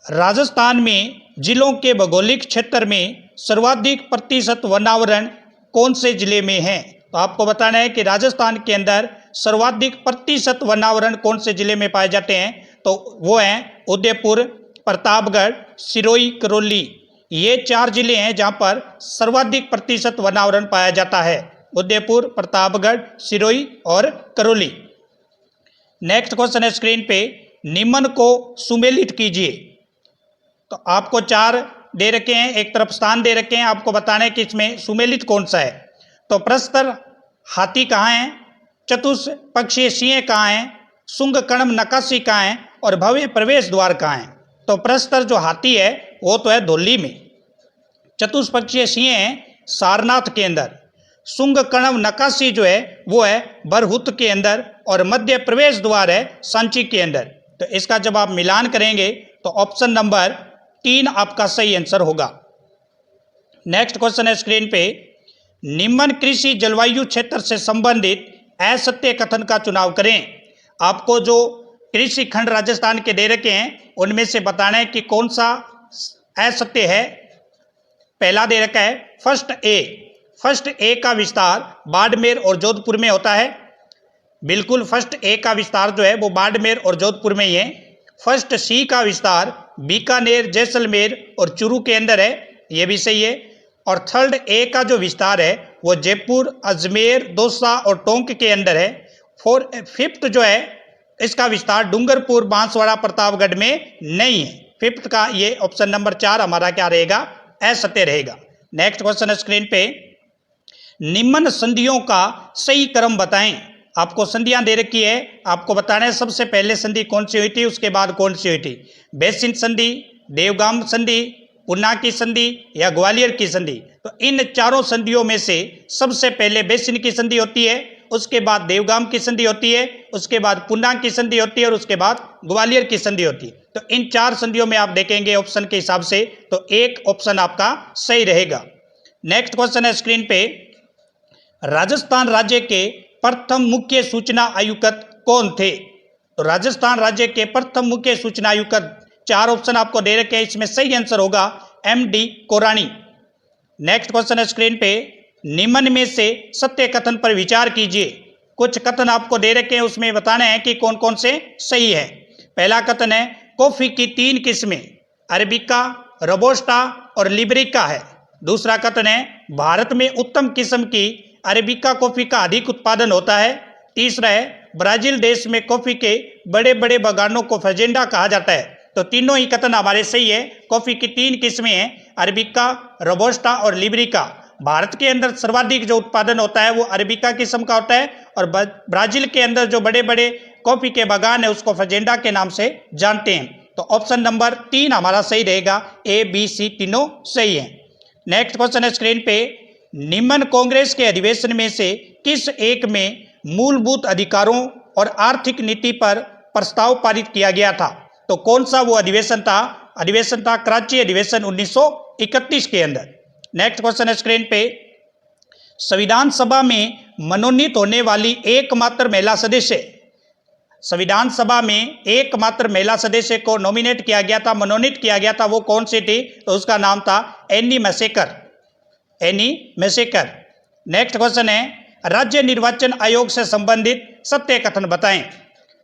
राजस्थान में जिलों के भौगोलिक क्षेत्र में सर्वाधिक प्रतिशत वनावरण कौन से जिले में है? तो आपको बताना है कि राजस्थान के अंदर सर्वाधिक प्रतिशत वनावरण कौन से जिले में पाए जाते हैं? तो वो हैं उदयपुर, प्रतापगढ़, सिरोही, करौली। ये 4 जिले हैं जहां पर सर्वाधिक प्रतिशत वनावरण पाया जाता है, उदयपुर, प्रतापगढ़, सिरोही और करौली। नेक्स्ट क्वेश्चन है स्क्रीन पे, निम्न को सुमेलित कीजिए। तो आपको 4 दे रखे हैं, एक तरफ स्थान दे रखे हैं, आपको बताना है कि इसमें सुमेलित कौन सा है। तो प्रस्तर हाथी कहाँ है, चतुष्पक्षीय सिंह कहाँ है, शुंग कणम नकाशी कहाँ है और भव्य प्रवेश द्वार कहाँ है? तो प्रस्तर जो हाथी है वो तो है धौली में, चतुष्पक्षीय सिंह है सारनाथ के अंदर, शुंग कणम नकाशी जो है वो है बरहुत के अंदर और मध्य प्रवेश द्वार है सांची के अंदर। तो इसका जब आप मिलान करेंगे तो ऑप्शन नंबर 3 आपका सही आंसर होगा। नेक्स्ट क्वेश्चन है स्क्रीन पे, निम्न कृषि जलवायु क्षेत्र से संबंधित असत्य कथन का चुनाव करें। आपको जो कृषि खंड राजस्थान के दे रखे हैं उनमें से बताना है कि कौन सा असत्य है। पहला दे रखा है फर्स्ट ए का विस्तार बाड़मेर और जोधपुर में होता है। बिल्कुल, फर्स्ट ए का विस्तार जो है वो बाड़मेर और जोधपुर में ही है। फर्स्ट सी का विस्तार बीकानेर, जैसलमेर और चूरू के अंदर है, ये भी सही है। और थर्ड ए का जो विस्तार है वो जयपुर, अजमेर, दौसा और टोंक के अंदर है। फिफ्थ जो है इसका विस्तार डूंगरपुर, बांसवाड़ा, प्रतापगढ़ में नहीं है। फिफ्थ का ये ऑप्शन नंबर 4 हमारा क्या रहेगा, असत्य रहेगा। नेक्स्ट क्वेश्चन है स्क्रीन पे, निम्न संधियों का सही क्रम बताएं। आपको संधियां दे रखी है, आपको बताना है सबसे पहले संधि कौन सी हुई थी, उसके बाद कौन सी हुई थी। बेसिन संधि, देवगाम संधि, पुन्ना की संधि या ग्वालियर की संधि। तो इन चारों संधियों में से सबसे पहले बेसिन की संधि होती है, उसके बाद देवगाम की संधि होती है, उसके बाद पुन्ना की संधि होती है और उसके बाद ग्वालियर की संधि होती है। तो इन 4 संधियों में आप देखेंगे ऑप्शन के हिसाब से तो एक ऑप्शन आपका सही रहेगा। नेक्स्ट क्वेश्चन है स्क्रीन पे, राजस्थान राज्य के प्रथम मुख्य सूचना आयुक्त कौन थे? तो राजस्थान राज्य के प्रथम मुख्य सूचना आयुक्त 4 ऑप्शन आपको दे रखे हैं, इसमें सही आंसर होगा MD कोरानी। नेक्स्ट क्वेश्चन है स्क्रीन पे, निम्न में से सत्य कथन पर विचार कीजिए। कुछ कथन आपको दे रखे हैं, उसमें बताना है कि कौन कौन से सही है। पहला कथन है कॉफी की 3 किस्में अरेबिका, रोबोस्टा और लिबरिका है। दूसरा कथन है भारत में उत्तम किस्म की अरेबिका कॉफी का अधिक उत्पादन होता है। तीसरा है ब्राजील देश में कॉफी के बड़े बड़े बागानों को फजेंडा कहा जाता है। तो तीनों ही कथन हमारे सही है। कॉफी की 3 किस्में हैं, अरेबिका, रोबोस्टा और लिबरिका। भारत के अंदर सर्वाधिक जो उत्पादन होता है वो अरेबिका किस्म का होता है और ब्राजील के अंदर जो बड़े बड़े कॉफी के बागान है उसको फजेंडा के नाम से जानते हैं। तो ऑप्शन नंबर 3 हमारा सही रहेगा, ABC तीनों सही है। नेक्स्ट क्वेश्चन है स्क्रीन पे, निम्न कांग्रेस के अधिवेशन में से किस एक में मूलभूत अधिकारों और आर्थिक नीति पर प्रस्ताव पारित किया गया था? तो कौन सा वो अधिवेशन था? अधिवेशन था कराची अधिवेशन 1931 के अंदर। नेक्स्ट क्वेश्चन है स्क्रीन पे, संविधान सभा में मनोनीत होने वाली एकमात्र महिला सदस्य, संविधान सभा में एकमात्र महिला सदस्य को नॉमिनेट किया गया था, मनोनीत किया गया था, वो कौन सी थी? तो उसका नाम था any massacre, any massacre. Next question है, राज्य निर्वाचन आयोग से संबंधित सत्य कथन बताएं।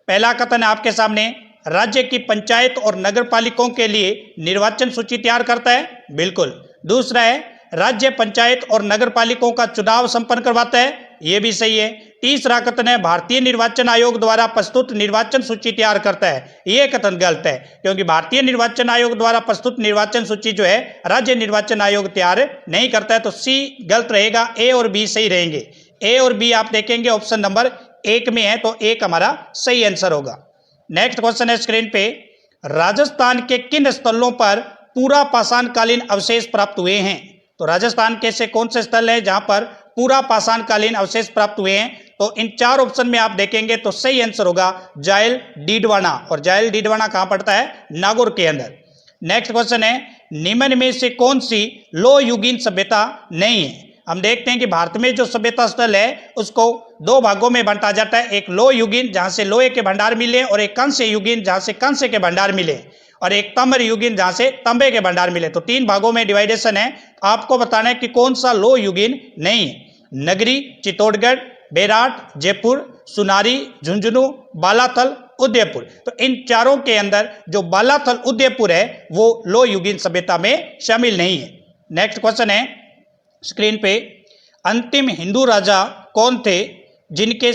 पहला कथन है आपके सामने, राज्य की पंचायत और नगर पालिकाओं के लिए निर्वाचन सूची तैयार करता है, बिल्कुल। दूसरा है, राज्य पंचायत और नगर पालिकाओं का चुनाव संपन्न करवाता है, यह भी सही है। तीसरा कथन है, भारतीय निर्वाचन आयोग द्वारा प्रस्तुत निर्वाचन सूची तैयार करता है, यह कथन गलत है, क्योंकि भारतीय निर्वाचन आयोग द्वारा प्रस्तुत निर्वाचन सूची जो है राज्य निर्वाचन आयोग तैयार नहीं करता है, तो सी गलत रहेगा, ए और बी सही रहेंगे। ए और बी आप देखेंगे ऑप्शन नंबर 1 में है, तो एक हमारा सही आंसर होगा। नेक्स्ट क्वेश्चन है स्क्रीन पे, राजस्थान के किन स्थलों पर पूरा पाषाणकालीन अवशेष प्राप्त हुए हैं? तो राजस्थान के से कौन से स्थल है जहां पर पूरा पाषाणकालीन अवशेष प्राप्त हुए हैं? तो इन 4 ऑप्शन में आप देखेंगे तो सही आंसर होगा जायल डीडवाना, और जायल डीडवाना कहां पड़ता है? नागौर के अंदर। नेक्स्ट क्वेश्चन है, निम्न में से कौन सी लोह युगीन सभ्यता नहीं है? हम देखते हैं कि भारत में जो सभ्यता स्थल है उसको 2 भागों में बांटा जाता है, एक लोह युगीन जहां से लोहे के भंडार मिले, और एक कांस्य युगीन जहां से कांस्य के भंडार मिले, और एक ताम्र युगीन जहां से तांबे के भंडार मिले। तो 3 भागों में डिवाइडेशन है, आपको बताना है कि कौन सा लोह युगीन नहीं है। नगरी, चित्तौड़गढ़, बेराट, जयपुर, सुनारी, झुंझुनू, बालाथल, उदयपुर। तो इन चारों के अंदर जो बालाथल उदयपुर है वो लोह युगीन सभ्यता में शामिल नहीं है। नेक्स्ट क्वेश्चन है स्क्रीन पे, अंतिम हिंदू राजा कौन थे जिनके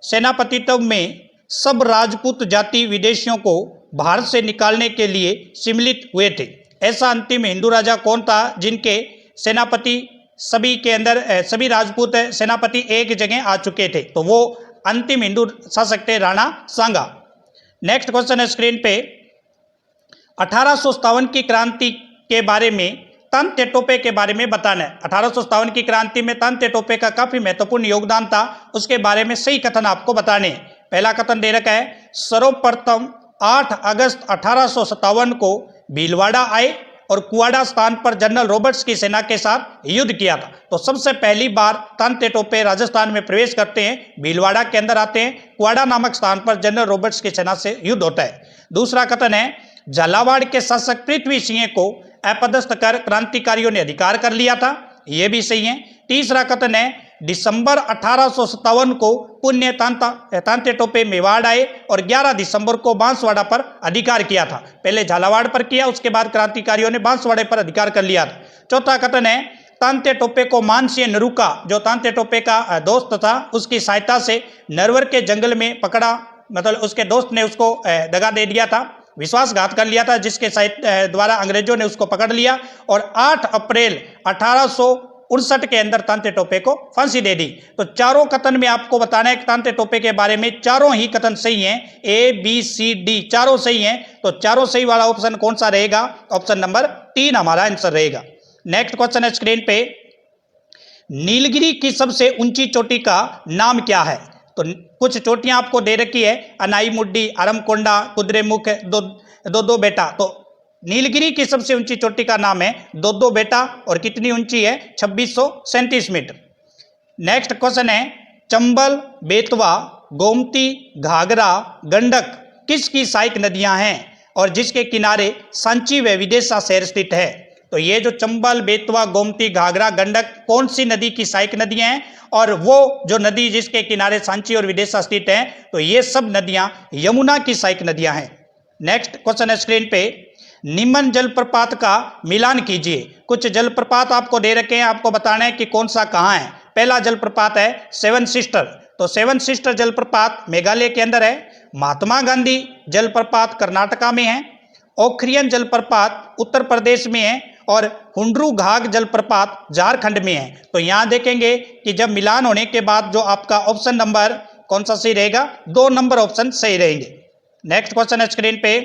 सेनापतित्व में सब राजपूत जाति विदेशियों को भारत से निकालने के लिए सम्मिलित हुए थे? ऐसा अंतिम हिंदू राजा कौन था जिनके सेनापति सभी के अंदर सभी राजपूत सेनापति एक जगह आ चुके थे? तो वो अंतिम हिंदू शासक थे राणा सांगा। नेक्स्ट क्वेश्चन है स्क्रीन पे, 1857 की क्रांति के बारे में तात्या टोपे के बारे में बताना है। 1857 की क्रांति में तात्या टोपे का काफी महत्वपूर्ण योगदान था, उसके बारे में सही कथन आपको बताने हैं। पहला कथन दे रखा है, सर्वप्रथम 8 अगस्त 1857 को भीलवाड़ा आए और कुआडा स्थान पर जनरल रॉबर्ट्स की सेना के साथ युद्ध किया था। तो सबसे पहली बार तात्या टोपे राजस्थान में प्रवेश करते हैं, भीलवाड़ा के अंदर आते हैं, कुआडा नामक स्थान पर जनरल रॉबर्ट्स की सेना से युद्ध होता है। दूसरा कथन है, झालावाड़ के शासक पृथ्वी सिंह को अपदस्थ कर क्रांतिकारियों ने अधिकार कर लिया था, यह भी सही है। तीसरा कथन है, दिसंबर 1857 को पुण्य तात्या टोपे मेवाड़ आए और 11 दिसंबर को बांसवाड़ा पर अधिकार किया था। पहले झालावाड़ पर किया, उसके बाद क्रांतिकारियों ने बांसवाड़े पर अधिकार कर लिया था। चौथा कथन है, तात्या टोपे को मानसिंह नरूका जो तात्या टोपे का दोस्त था उसकी सहायता से नरवर के जंगल में पकड़ा, मतलब उसके दोस्त ने उसको दगा दे दिया था, विश्वासघात कर लिया था, जिसके द्वारा अंग्रेजों ने उसको पकड़ लिया और 8 अप्रैल 1859 के अंदर तात्या टोपे को फांसी दे दी। तो चारों कथन में आपको बताना है कि तात्या टोपे के बारे में चारों ही कथन सही हैं, ए बी सी डी चारों सही हैं। तो चारों सही वाला ऑप्शन कौन सा रहेगा? ऑप्शन नंबर 3 हमारा आंसर रहेगा। नेक्स्ट क्वेश्चन है स्क्रीन पे, नीलगिरी की सबसे ऊंची चोटी का नाम क्या है? तो कुछ चोटियां आपको दे रखी है, अनाई मुड्डी, अरमकोंडा, कुद्रेमुख, दो बेटा। तो नीलगिरी की सबसे ऊंची चोटी का नाम है दो बेटा और कितनी ऊंची है? 2637 मीटर। नेक्स्ट क्वेश्चन है, चंबल, बेतवा, गोमती, घाघरा, गंडक किसकी सहायक नदियां हैं और जिसके किनारे सांची व विदिशा शहर स्थित है? तो ये जो चंबल, बेतवा, गोमती, घाघरा, गंडक कौन सी नदी की सहायक नदियां हैं, और वो जो नदी जिसके किनारे सांची और विदिशा स्थित है, तो ये सब नदियां यमुना की सहायक नदियां हैं। नेक्स्ट क्वेश्चन है स्क्रीन पे, निम्न जलप्रपात का मिलान कीजिए। कुछ जलप्रपात आपको दे रखे हैं, आपको बताना है कि कौन सा कहाँ है। पहला जलप्रपात है सेवन सिस्टर। तो सेवन सिस्टर जलप्रपात मेघालय के अंदर है। महात्मा गांधी जलप्रपात कर्नाटका में है। ओखरियन जलप्रपात उत्तर प्रदेश में है और हुंड्रू घाघ जलप्रपात झारखंड में है। तो यहां देखेंगे कि जब मिलान होने के बाद जो आपका ऑप्शन नंबर कौन सा सही रहेगा? 2 नंबर ऑप्शन सही रहेंगे। नेक्स्ट क्वेश्चन है स्क्रीन पे,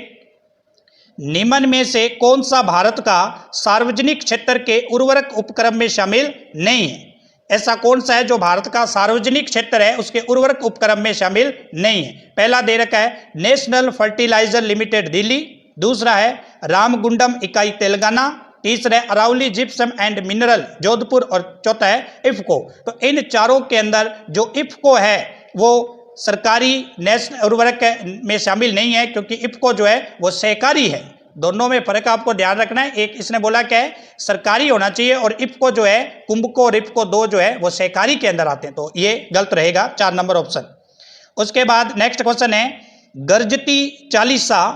निम्न में से कौन सा भारत का सार्वजनिक क्षेत्र के उर्वरक उपक्रम में शामिल नहीं है? ऐसा कौन सा है जो भारत का सार्वजनिक क्षेत्र है उसके उर्वरक उपक्रम में शामिल नहीं है? पहला दे रखा है नेशनल फर्टिलाइजर लिमिटेड दिल्ली, दूसरा है रामगुंडम इकाई तेलंगाना, तीसरा है Aravalli gypsum and mineral Jodhpur और चौथा है इफ्को। तो इन चारों के अंदर जो इफ्को है वो सरकारी नेशनल उर्वरक में शामिल नहीं है, क्योंकि इफ्को जो है वो सहकारी है। दोनों में फर्क आपको ध्यान रखना है। एक इसने बोला क्या है, सरकारी होना चाहिए, और इफ्को जो है, कुंभको और इफ्को दो जो है वो सहकारी के अंदर आते हैं, तो ये गलत रहेगा 4 नंबर ऑप्शन। उसके बाद नेक्स्ट क्वेश्चन है गर्जती 40सा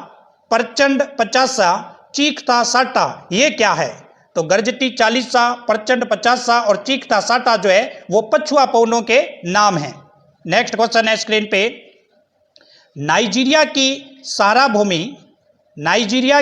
प्रचंड 50सा चीखता 60, ये क्या है? तो गर्जती 40सा प्रचंड 50सा और चीखता 60 जो है वो पछुआ पवनों के नाम है। नेक्स्ट क्वेश्चन है स्क्रीन पे, नाइजीरिया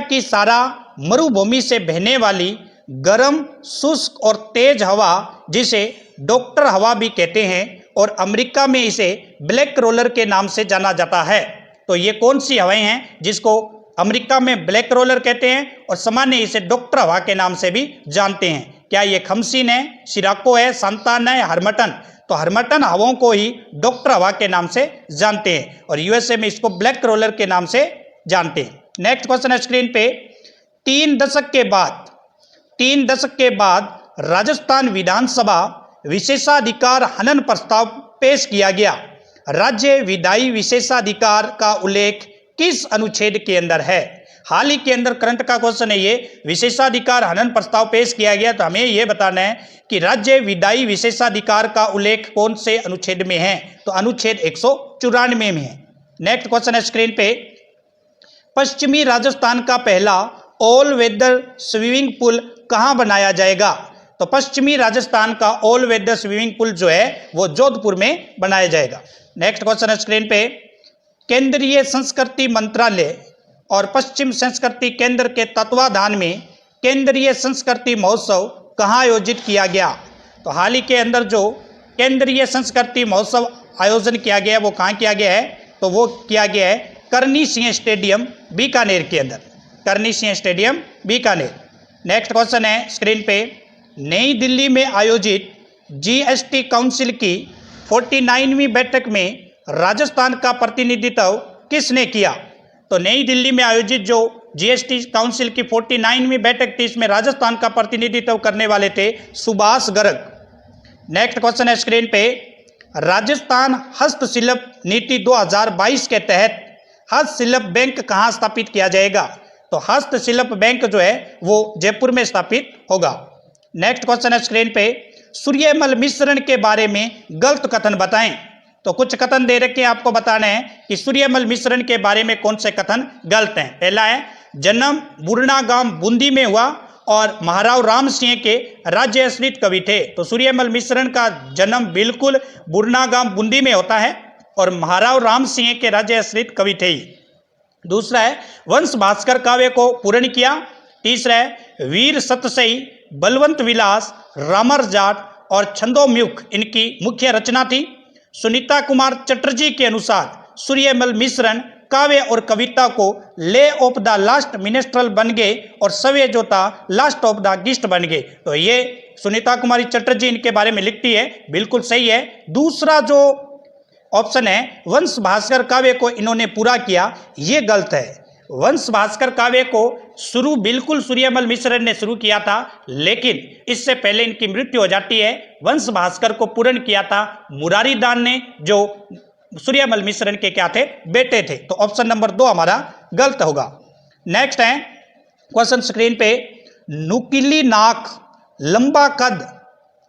की सारा मरुभूमि से बहने वाली गर्म शुष्क और तेज हवा, जिसे डॉक्टर हवा भी कहते हैं और अमेरिका में इसे ब्लैक रोलर के नाम से जाना जाता है, तो ये कौन सी हवाएं हैं जिसको अमेरिका में ब्लैक रोलर कहते हैं और सामान्य इसे डॉक्टर हवा के नाम से भी जानते हैं? क्या ये खमसीन है, सिराको है, सांताना है, हरमटन? तो हरमटन हवाओं को ही डॉक्टर हवा के नाम से जानते हैं और यूएसए में इसको ब्लैक रोलर के नाम से जानते हैं। नेक्स्ट क्वेश्चन है स्क्रीन पे, 3 दशक के बाद राजस्थान विधानसभा विशेषाधिकार हनन प्रस्ताव पेश किया गया। राज्य विधायी विशेषाधिकार का उल्लेख किस अनुच्छेद के अंदर है? हाल ही के अंदर करंट का क्वेश्चन है ये, विशेषाधिकार हनन प्रस्ताव पेश किया गया, तो हमें ये बताना है कि राज्य विधायी विशेषाधिकार का उल्लेख कौन से अनुच्छेद में है? तो अनुच्छेद 194 में है। नेक्स्ट क्वेश्चन है स्क्रीन पे, पश्चिमी राजस्थान का पहला ऑल वेदर स्विमिंग पूल कहां बनाया जाएगा? तो पश्चिमी राजस्थान का ऑल वेदर स्विमिंग पूल जो है वो जोधपुर में बनाया जाएगा। नेक्स्ट क्वेश्चन है स्क्रीन पे, केंद्रीय संस्कृति मंत्रालय और पश्चिम संस्कृति केंद्र के तत्वाधान में केंद्रीय संस्कृति महोत्सव कहाँ आयोजित किया गया? तो हाल ही के अंदर जो केंद्रीय संस्कृति महोत्सव आयोजन किया गया वो कहाँ किया गया है? तो वो किया गया है करनी सिंह स्टेडियम बीकानेर के अंदर, करनी Singh stadium Bikaner. Next question है स्क्रीन पे, नई दिल्ली में आयोजित जीएसटी काउंसिल की 49वीं बैठक में राजस्थान का प्रतिनिधित्व किसने किया? तो नई दिल्ली में आयोजित जो जीएसटी काउंसिल की 49वीं बैठक थी, इसमें राजस्थान का प्रतिनिधित्व करने वाले थे सुभाष गर्ग। नेक्स्ट क्वेश्चन है स्क्रीन पे, राजस्थान हस्तशिल्प नीति 2022 के तहत हस्तशिल्प बैंक कहाँ स्थापित किया जाएगा? तो हस्तशिल्प बैंक जो है वो जयपुर में स्थापित होगा। नेक्स्ट क्वेश्चन है स्क्रीन पे, सूर्यमल मिश्रण के बारे में गलत कथन बताएं। तो कुछ कथन दे रखे हैं, आपको बताना है कि सूर्यमल मिश्रण के बारे में कौन से कथन गलत हैं। पहला है जन्म बुरना गांव बूंदी में हुआ और महाराव राम सिंह के राज्य आश्रित कवि थे। तो सूर्यमल मिश्रण का जन्म बिल्कुल बुरना गांव बूंदी में होता है और महाराव राम सिंह के राज्य आश्रित कवि थे। दूसरा है वंश भास्कर काव्य को पूर्ण किया। तीसरा है वीर सतसई, बलवंत विलास, रामर जाट और छंदोमुख इनकी मुख्य रचना थी। सुनीता कुमार चटर्जी के अनुसार सूर्यमल मिश्रण काव्य और कविता को lay off the last minstrel बन गए और सवे जो था लास्ट ऑफ द गिस्ट बन गए। तो ये सुनीता कुमारी चटर्जी इनके बारे में लिखती है, बिल्कुल सही है। दूसरा जो ऑप्शन है वंश भास्कर काव्य को इन्होंने पूरा किया, ये गलत है। वंश भास्कर काव्य को शुरू बिल्कुल सूर्यमल मिश्रण ने शुरू किया था, लेकिन इससे पहले इनकी मृत्यु हो जाती है। वंश भास्कर को पूर्ण किया था मुरारी दान ने, जो सूर्यमल मिश्रण के क्या थे, बेटे थे। तो ऑप्शन नंबर 2 हमारा गलत होगा। नेक्स्ट है क्वेश्चन स्क्रीन पे, नुकीली नाक, लंबा कद,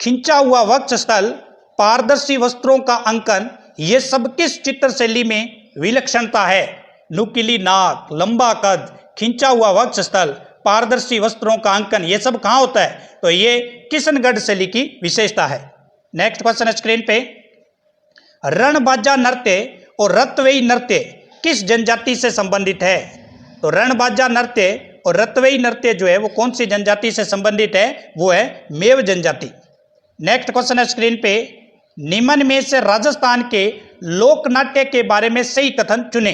खिंचा हुआ वक्षस्थल, पारदर्शी वस्त्रों का अंकन, ये सब किस चित्र शैली में विलक्षणता है? नुकीली नाक, लंबा कद, खिंचा हुआ वक्षस्थल, पारदर्शी वस्त्रों का अंकन, ये सब कहाँ होता है? तो ये किशनगढ़ शैली की विशेषता है। नेक्स्ट क्वेश्चन है स्क्रीन पे, रणबाजा नृत्य और रतवेई नृत्य किस जनजाति से संबंधित है? तो रणबाजा नृत्य और रतवेई नृत्य जो है वो कौन सी जनजाति से संबंधित है? वो है मेव जनजाति। नेक्स्ट क्वेश्चन है स्क्रीन पे, निम्न में से राजस्थान के लोक नाट्य के बारे में सही कथन चुने।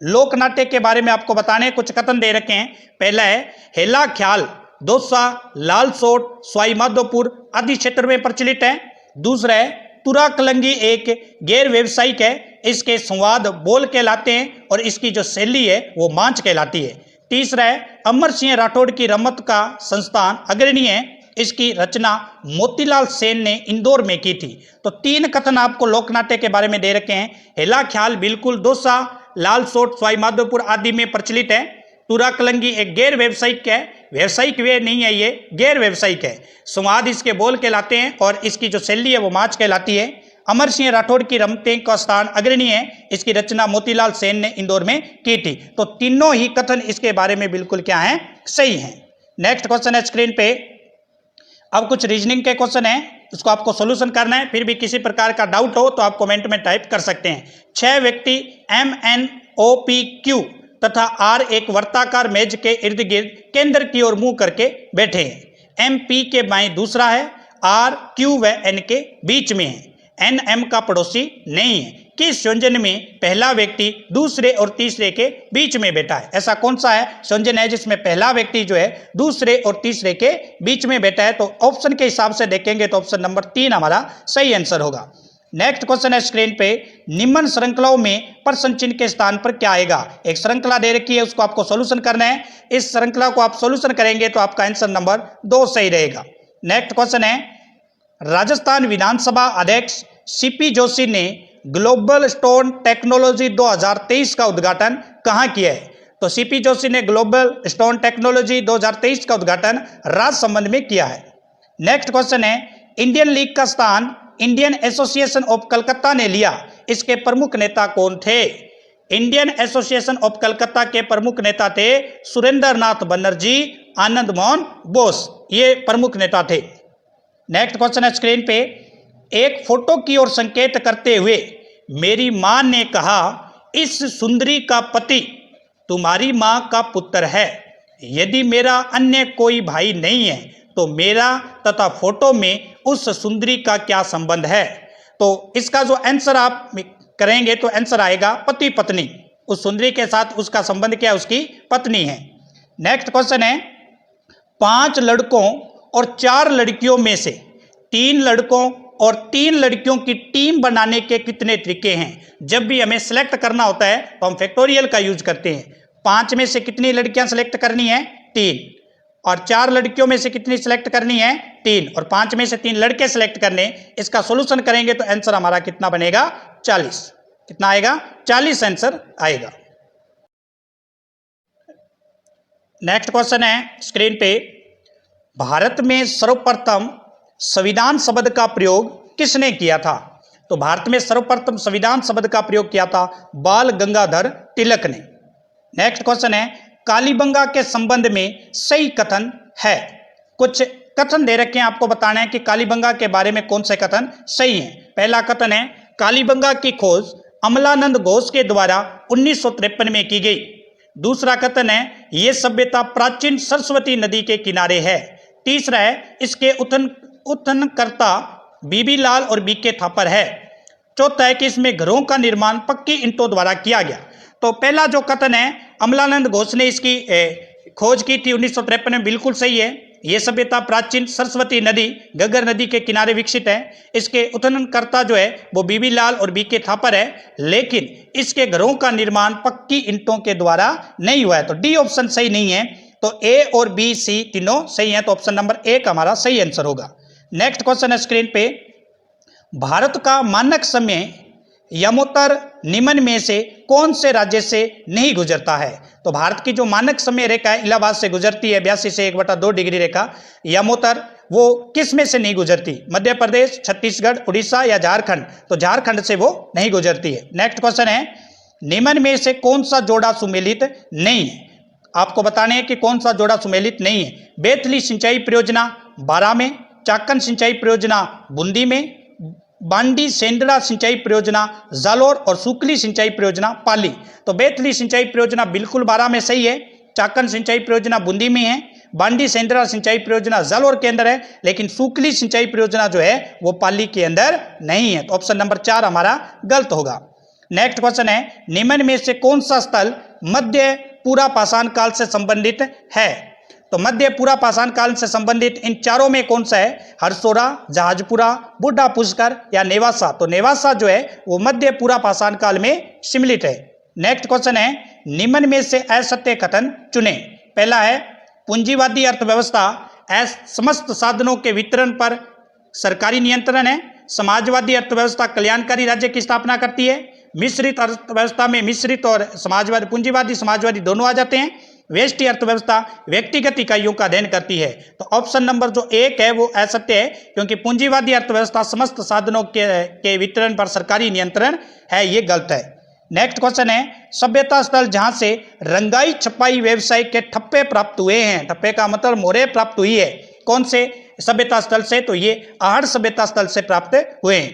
लोक नाट्य के बारे में आपको बताने कुछ कथन दे रखे हैं। पहला है हेला ख्याल, दौसा, लाल सोट, सवाई माधोपुर आदि क्षेत्र में प्रचलित है। दूसरा है तुराकलंगी एक गैर व्यावसायिक है, इसके संवाद बोल कहलाते हैं और इसकी जो शैली है वो मांच कहलाती है। तीसरा है अमर सिंह राठौड़ की रमत का संस्थान अग्रणी है, इसकी रचना मोतीलाल सेन ने इंदौर में की थी। तो 3 कथन आपको लोकनाट्य के बारे में दे रखे हैं। हेला ख्याल बिल्कुल दोसा, लाल सोट सवाई माधोपुर आदि में प्रचलित है। तुराकलंगी एक गैर व्यावसायिक है, व्यावसायिक वे नहीं है, ये गैर व्यावसायिक है। संवाद इसके बोल कहलाते हैं और इसकी जो शैली है वो माच कहलाती है। अमर सिंह राठौड़ की रमतें का स्थान अग्रणी है, इसकी रचना मोतीलाल सेन ने इंदौर में की थी। तो तीनों ही कथन इसके बारे में बिल्कुल क्या है, सही है। नेक्स्ट क्वेश्चन है स्क्रीन पे। अब कुछ रीजनिंग के क्वेश्चन है, इसको आपको सॉल्यूशन करना है। फिर भी किसी प्रकार का डाउट हो तो आप कमेंट में टाइप कर सकते हैं। 6 व्यक्ति MNOPQ तथा R एक वर्ताकार मेज के इर्द गिर्द केंद्र की ओर मुंह करके बैठे हैं। MP के बाएं दूसरा है, R, Q व N के बीच में है, N M का पड़ोसी नहीं है। किस व्यंजन में पहला व्यक्ति दूसरे और तीसरे के बीच में बैठा है? ऐसा कौन सा है व्यंजन है जिसमें पहला व्यक्ति जो है दूसरे और तीसरे के बीच में बैठा है? तो ऑप्शन के हिसाब से देखेंगे तो ऑप्शन नंबर 3 हमारा सही आंसर होगा। नेक्स्ट क्वेश्चन है स्क्रीन पे। निम्न श्रृंखलाओं में प्रश्न चिन्ह के स्थान पर क्या आएगा? एक श्रृंखला दे रखी है, उसको आपको सॉल्यूशन करना है। इस श्रृंखला को आप सॉल्यूशन करेंगे तो आपका आंसर नंबर 2 सही रहेगा। नेक्स्ट क्वेश्चन है, राजस्थान विधानसभा अध्यक्ष CP जोशी ने ग्लोबल स्टोन टेक्नोलॉजी 2023 का उद्घाटन कहाँ किया है? तो CP जोशी ने ग्लोबल स्टोन टेक्नोलॉजी 2023 का उद्घाटन राजसमंद में किया है। नेक्स्ट क्वेश्चन है, इंडियन लीग का स्थान इंडियन एसोसिएशन ऑफ कलकत्ता ने लिया, इसके प्रमुख नेता कौन थे? इंडियन एसोसिएशन ऑफ कलकत्ता के प्रमुख नेता थे सुरेंद्र नाथ बनर्जी, आनंद मोहन बोस, ये प्रमुख नेता थे। नेक्स्ट क्वेश्चन है स्क्रीन पे। एक फोटो की ओर संकेत करते हुए मेरी मां ने कहा, इस सुंदरी का पति तुम्हारी मां का पुत्र है। यदि मेरा अन्य कोई भाई नहीं है तो मेरा तथा फोटो में उस सुंदरी का क्या संबंध है? तो इसका जो आंसर आप करेंगे तो आंसर आएगा पति पत्नी। उस सुंदरी के साथ उसका संबंध क्या है? उसकी पत्नी है। नेक्स्ट क्वेश्चन है, 5 लड़कों और 4 लड़कियों में से 3 लड़कों और 3 लड़कियों की टीम बनाने के कितने तरीके हैं? जब भी हमें सिलेक्ट करना होता है तो हम फैक्टोरियल का यूज करते हैं। 5 में से कितनी लड़कियां सिलेक्ट करनी है? 3। और 4 लड़कियों में से कितनी सिलेक्ट करनी है? 3। और 5 में से 3 लड़के सिलेक्ट करने। इसका सॉल्यूशन करेंगे तो आंसर हमारा कितना बनेगा? 40। कितना आएगा? 40 आंसर आएगा। नेक्स्ट क्वेश्चन है स्क्रीन पे। भारत में सर्वप्रथम संविधान शब्द का प्रयोग किसने किया था? तो भारत में सर्वप्रथम संविधान शब्द का प्रयोग किया था बाल गंगाधर तिलक ने। नेक्स्ट क्वेश्चन है, कालीबंगा के संबंध में सही कथन है। कुछ कथन दे रखे हैं, आपको बताना है कि कालीबंगा के बारे में कौन से कथन सही हैं। पहला कथन है, कालीबंगा की खोज अमलानंद घोष के द्वारा 1953 में की गई। दूसरा कथन है, यह सभ्यता प्राचीन सरस्वती नदी के किनारे है। तीसरा है, इसके उत्खननकर्ता बीबी लाल और बीके थापर है। चौथा है कि इसमें घरों का निर्माण पक्की ईंटों द्वारा किया गया। तो पहला जो कथन है, अमलानंद घोष ने इसकी खोज की थी 1953 में, बिल्कुल सही है। यह सभ्यता प्राचीन सरस्वती नदी घग्गर नदी के किनारे विकसित है। इसके उत्खननकर्ता जो है वो बीबी लाल और बीके थापर है, लेकिन इसके घरों का निर्माण पक्की ईंटों के द्वारा नहीं हुआ है। तो डी ऑप्शन सही नहीं है। तो ए और बी सी तीनों सही है, तो ऑप्शन नंबर 1 हमारा सही आंसर होगा। नेक्स्ट क्वेश्चन है स्क्रीन पे। भारत का मानक समय यमोत्तर निम्न में से कौन से राज्य से नहीं गुजरता है? तो भारत की जो मानक समय रेखा है इलाहाबाद से गुजरती है, 82 से 1/2 डिग्री रेखा। यमोत्तर वो किस में से नहीं गुजरती? मध्य प्रदेश, छत्तीसगढ़, उड़ीसा या झारखंड? तो झारखंड से वो नहीं गुजरती है। नेक्स्ट क्वेश्चन है, निम्न में से कौन सा जोड़ा सुमेलित नहीं है? आपको बताने हैं कि कौन सा जोड़ा सुमेलित नहीं है। बेतली सिंचाई परियोजना बारां में, चाकन सिंचाई परियोजना बूंदी में, बांडी सेंडरा सिंचाई परियोजना जालोर और सुकली सिंचाई परियोजना पाली। तो बेतली सिंचाई परियोजना बिल्कुल बारां में सही है, चाकन सिंचाई परियोजना बूंदी में है, बांडी सेंडरा सिंचाई परियोजना जालोर के अंदर है, लेकिन सुकली सिंचाई परियोजना जो है वो पाली के अंदर नहीं है। तो ऑप्शन नंबर 4 हमारा गलत होगा। नेक्स्ट क्वेश्चन है, निम्न में से कौन सा स्थल मध्य पूरा पाषाण काल से संबंधित है? तो मध्य पूरा पाषाण काल से संबंधित इन चारों में कौन सा है? हरसोरा, जहाजपुरा, बुड्ढा पुष्कर या नेवासा। तो नेवासा जो है वो मध्य पूरा पाषाण काल में सम्मिलित है। नेक्स्ट क्वेश्चन है, निम्न में से असत्य कथन चुने। पहला है, पूंजीवादी अर्थव्यवस्था समस्त साधनों के वितरण पर सरकारी नियंत्रण है। समाजवादी अर्थव्यवस्था कल्याणकारी राज्य की स्थापना करती है। मिश्रित अर्थव्यवस्था में मिश्रित और समाजवादी, पूंजीवादी समाजवादी दोनों आ जाते हैं। व्यष्टि अर्थव्यवस्था व्यक्तिगत इकाइयों का अध्ययन करती है। तो ऑप्शन नंबर जो 1 है वो असत्य है, क्योंकि पूंजीवादी अर्थव्यवस्था समस्त साधनों के वितरण पर सरकारी नियंत्रण है, ये गलत है। नेक्स्ट क्वेश्चन है, सभ्यता स्थल जहां से रंगाई छपाई व्यवसाय के ठप्पे प्राप्त हुए हैं। ठप्पे का मतलब मोहरें प्राप्त हुई है, कौन से सभ्यता स्थल से? तो ये आहड़ सभ्यता स्थल से प्राप्त हुए हैं।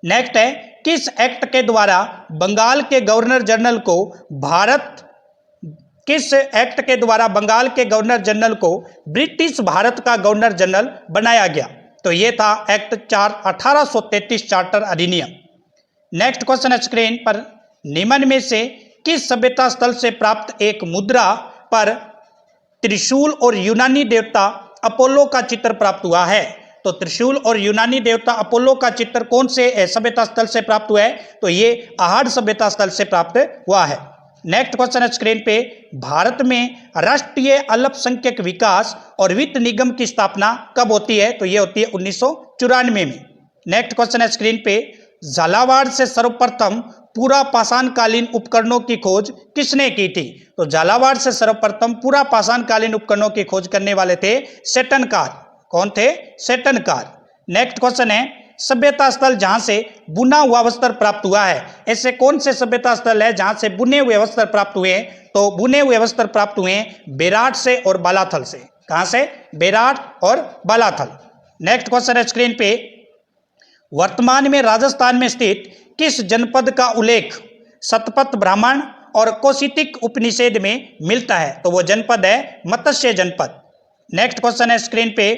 नेक्स्ट है, किस एक्ट के द्वारा बंगाल के गवर्नर जनरल को ब्रिटिश भारत का गवर्नर जनरल बनाया गया? तो ये था एक्ट 1833 चार्टर अधिनियम। नेक्स्ट क्वेश्चन है स्क्रीन पर, निम्न में से किस सभ्यता स्थल से प्राप्त एक मुद्रा पर त्रिशूल और यूनानी देवता अपोलो का चित्र प्राप्त हुआ है? तो त्रिशूल और यूनानी देवता अपोलो का चित्र कौन से सभ्यता स्थल से प्राप्त हुआ है? तो ये आहड़ सभ्यता स्थल से प्राप्त हुआ है। नेक्स्ट क्वेश्चन है स्क्रीन पे, भारत में राष्ट्रीय अल्पसंख्यक विकास और वित्त निगम की स्थापना कब होती है? तो ये होती है 1994 में। नेक्स्ट क्वेश्चन है स्क्रीन पे, झालावाड़ से सर्वप्रथम पूरा पाषाणकालीन उपकरणों की खोज किसने की थी? तो झालावाड़ से सर्वप्रथम पूरा पाषाणकालीन उपकरणों की खोज करने वाले थे सेटनकार। कौन थे? सेटनकार। नेक्स्ट क्वेश्चन है, सभ्यता स्थल जहां से बुना हुआ वस्त्र प्राप्त हुआ है। ऐसे कौन से सभ्यता स्थल है जहां से बुने हुए वस्त्र प्राप्त हुए? तो बुने हुए वस्त्र प्राप्त हुए बेराट से और बालाथल से। कहां से? बेराट और बालाथल। नेक्स्ट क्वेश्चन है स्क्रीन पे, वर्तमान में राजस्थान में स्थित किस जनपद का उल्लेख शतपथ ब्राह्मण और कौशितिक उपनिषद में मिलता है? तो वो जनपद है मत्स्य जनपद। नेक्स्ट क्वेश्चन है स्क्रीन पे,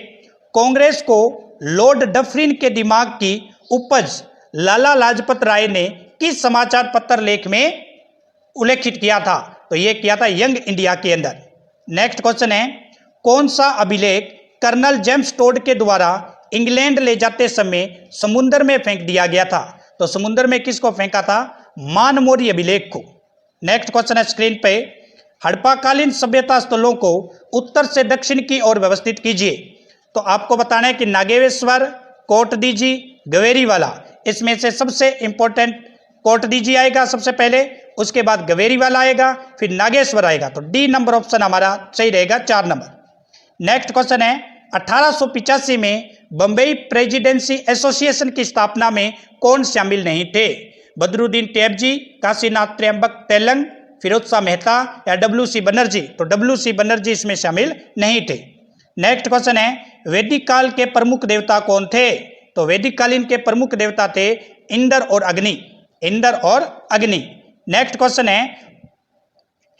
कांग्रेस को लॉर्ड डफरिन के दिमाग की उपज लाला लाजपत राय ने किस समाचार पत्र लेख में उल्लेखित किया था? तो ये किया था यंग इंडिया के अंदर। नेक्स्ट क्वेश्चन है, कौन सा अभिलेख कर्नल जेम्स टोड के द्वारा इंग्लैंड ले जाते समय समुद्र में फेंक दिया गया था? तो समुद्र में किसको फेंका था? मानमोरी अभिलेख को। नेक्स्ट क्वेश्चन है स्क्रीन पे, हड़प्पाकालीन सभ्यता स्थलों को उत्तर से दक्षिण की ओर व्यवस्थित कीजिए। तो आपको बताना है कि नागेश्वर, कोटदीजी, गवेरीवाला, इसमें से सबसे इंपॉर्टेंट कोटदीजी आएगा सबसे पहले, उसके बाद गवेरीवाला आएगा, फिर नागेश्वर आएगा। तो डी नंबर ऑप्शन हमारा सही रहेगा, 4 नंबर। नेक्स्ट क्वेश्चन है, 1885 में बंबई प्रेसिडेंसी एसोसिएशन की स्थापना में कौन शामिल नहीं थे? बदरुद्दीन तैयबजी, काशीनाथ त्र्यंबक तेलंग, फिरोज शाह मेहता या डब्ल्यू.सी. बनर्जी? तो डब्ल्यू.सी. बनर्जी इसमें शामिल नहीं थे। नेक्स्ट क्वेश्चन है, वैदिक काल के प्रमुख देवता कौन थे? तो वैदिक कालीन के प्रमुख देवता थे इंद्र और अग्नि। इंद्र और अग्नि। नेक्स्ट क्वेश्चन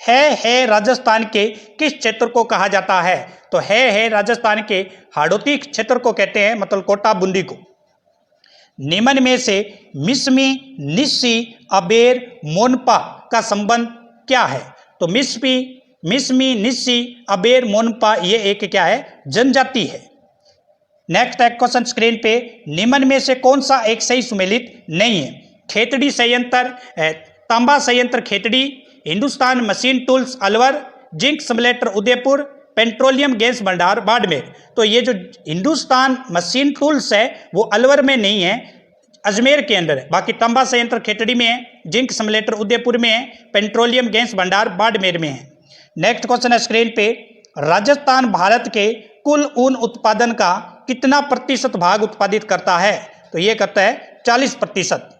है राजस्थान के किस क्षेत्र को कहा जाता है? तो है राजस्थान के हाड़ौती क्षेत्र को कहते हैं, मतलब कोटा बूंदी को। निम्न में से मिसमी, निस्सी, अबेर, मोनपा का संबंध क्या है? तो मिसमी, निस्सी, अबेर, मोनपा ये एक क्या है? जनजाति है। नेक्स्ट क्वेश्चन स्क्रीन पे, निम्न में से कौन सा एक सही सुमेलित नहीं है? खेतड़ी संयंत्र, तांबा संयंत्र Khetri, Hindustan machine tools Alwar, zinc simulator Udaipur, petroleum gas भंडार बाड़मेर। तो ये जो हिंदुस्तान मशीन टूल्स है वो अलवर में नहीं है, अजमेर के अंदर है। बाकी तांबा संयंत्र खेतड़ी में है, जिंक सिमुलेटर उदयपुर में है, पेट्रोलियम गैस भंडार बाड़मेर में है। नेक्स्ट क्वेश्चन है स्क्रीन पे, राजस्थान भारत के कुल ऊन उत्पादन का कितना प्रतिशत भाग उत्पादित करता है? तो ये करता है 40%।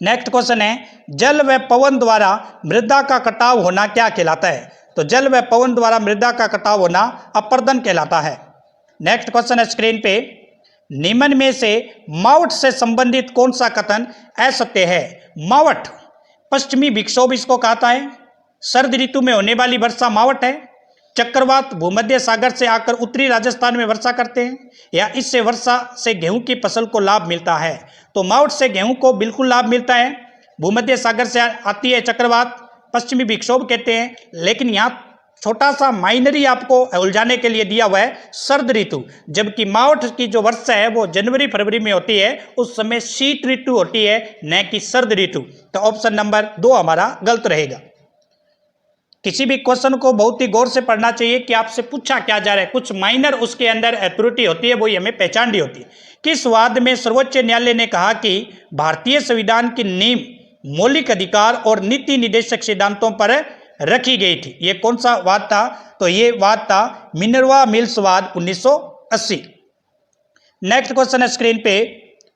नेक्स्ट क्वेश्चन है, जल व पवन द्वारा मृदा का कटाव होना क्या कहलाता है? तो जल व पवन द्वारा मृदा का कटाव होना अपर्दन कहलाता है। नेक्स्ट क्वेश्चन है स्क्रीन पे, निम्न में से मावठ से संबंधित कौन सा कथन असत्य है? मावठ पश्चिमी विक्षोभ इसको कहता है। सर्द ऋतु में होने वाली वर्षा मावठ है। चक्रवात भूमध्य सागर से आकर उत्तरी राजस्थान में वर्षा करते हैं, या इससे वर्षा से गेहूं की फसल को लाभ मिलता है? तो मावठ से गेहूं को बिल्कुल लाभ मिलता है। भूमध्य सागर से आती है चक्रवात, पश्चिमी विक्षोभ कहते हैं, लेकिन यहाँ छोटा सा माइनरी आपको उलझाने के लिए दिया हुआ है शरद ऋतु, जबकि मावठ की जो वर्षा है वो जनवरी फरवरी में होती है, उस समय शीत ऋतु होती है, न कि शरद ऋतु। तो ऑप्शन नंबर 2 हमारा गलत रहेगा। किसी भी क्वेश्चन को बहुत ही गौर से पढ़ना चाहिए कि आपसे पूछा क्या जा रहा है, कुछ माइनर उसके अंदर त्रुटि होती है, वही हमें पहचाननी होती है। किस वाद में सर्वोच्च न्यायालय ने कहा कि भारतीय संविधान की नींव मौलिक अधिकार और नीति निर्देशक सिद्धांतों पर रखी गई थी? ये कौन सा वाद था? तो ये वाद था मिनर्वा मिल्स वाद 1980। नेक्स्ट क्वेश्चन है स्क्रीन पे,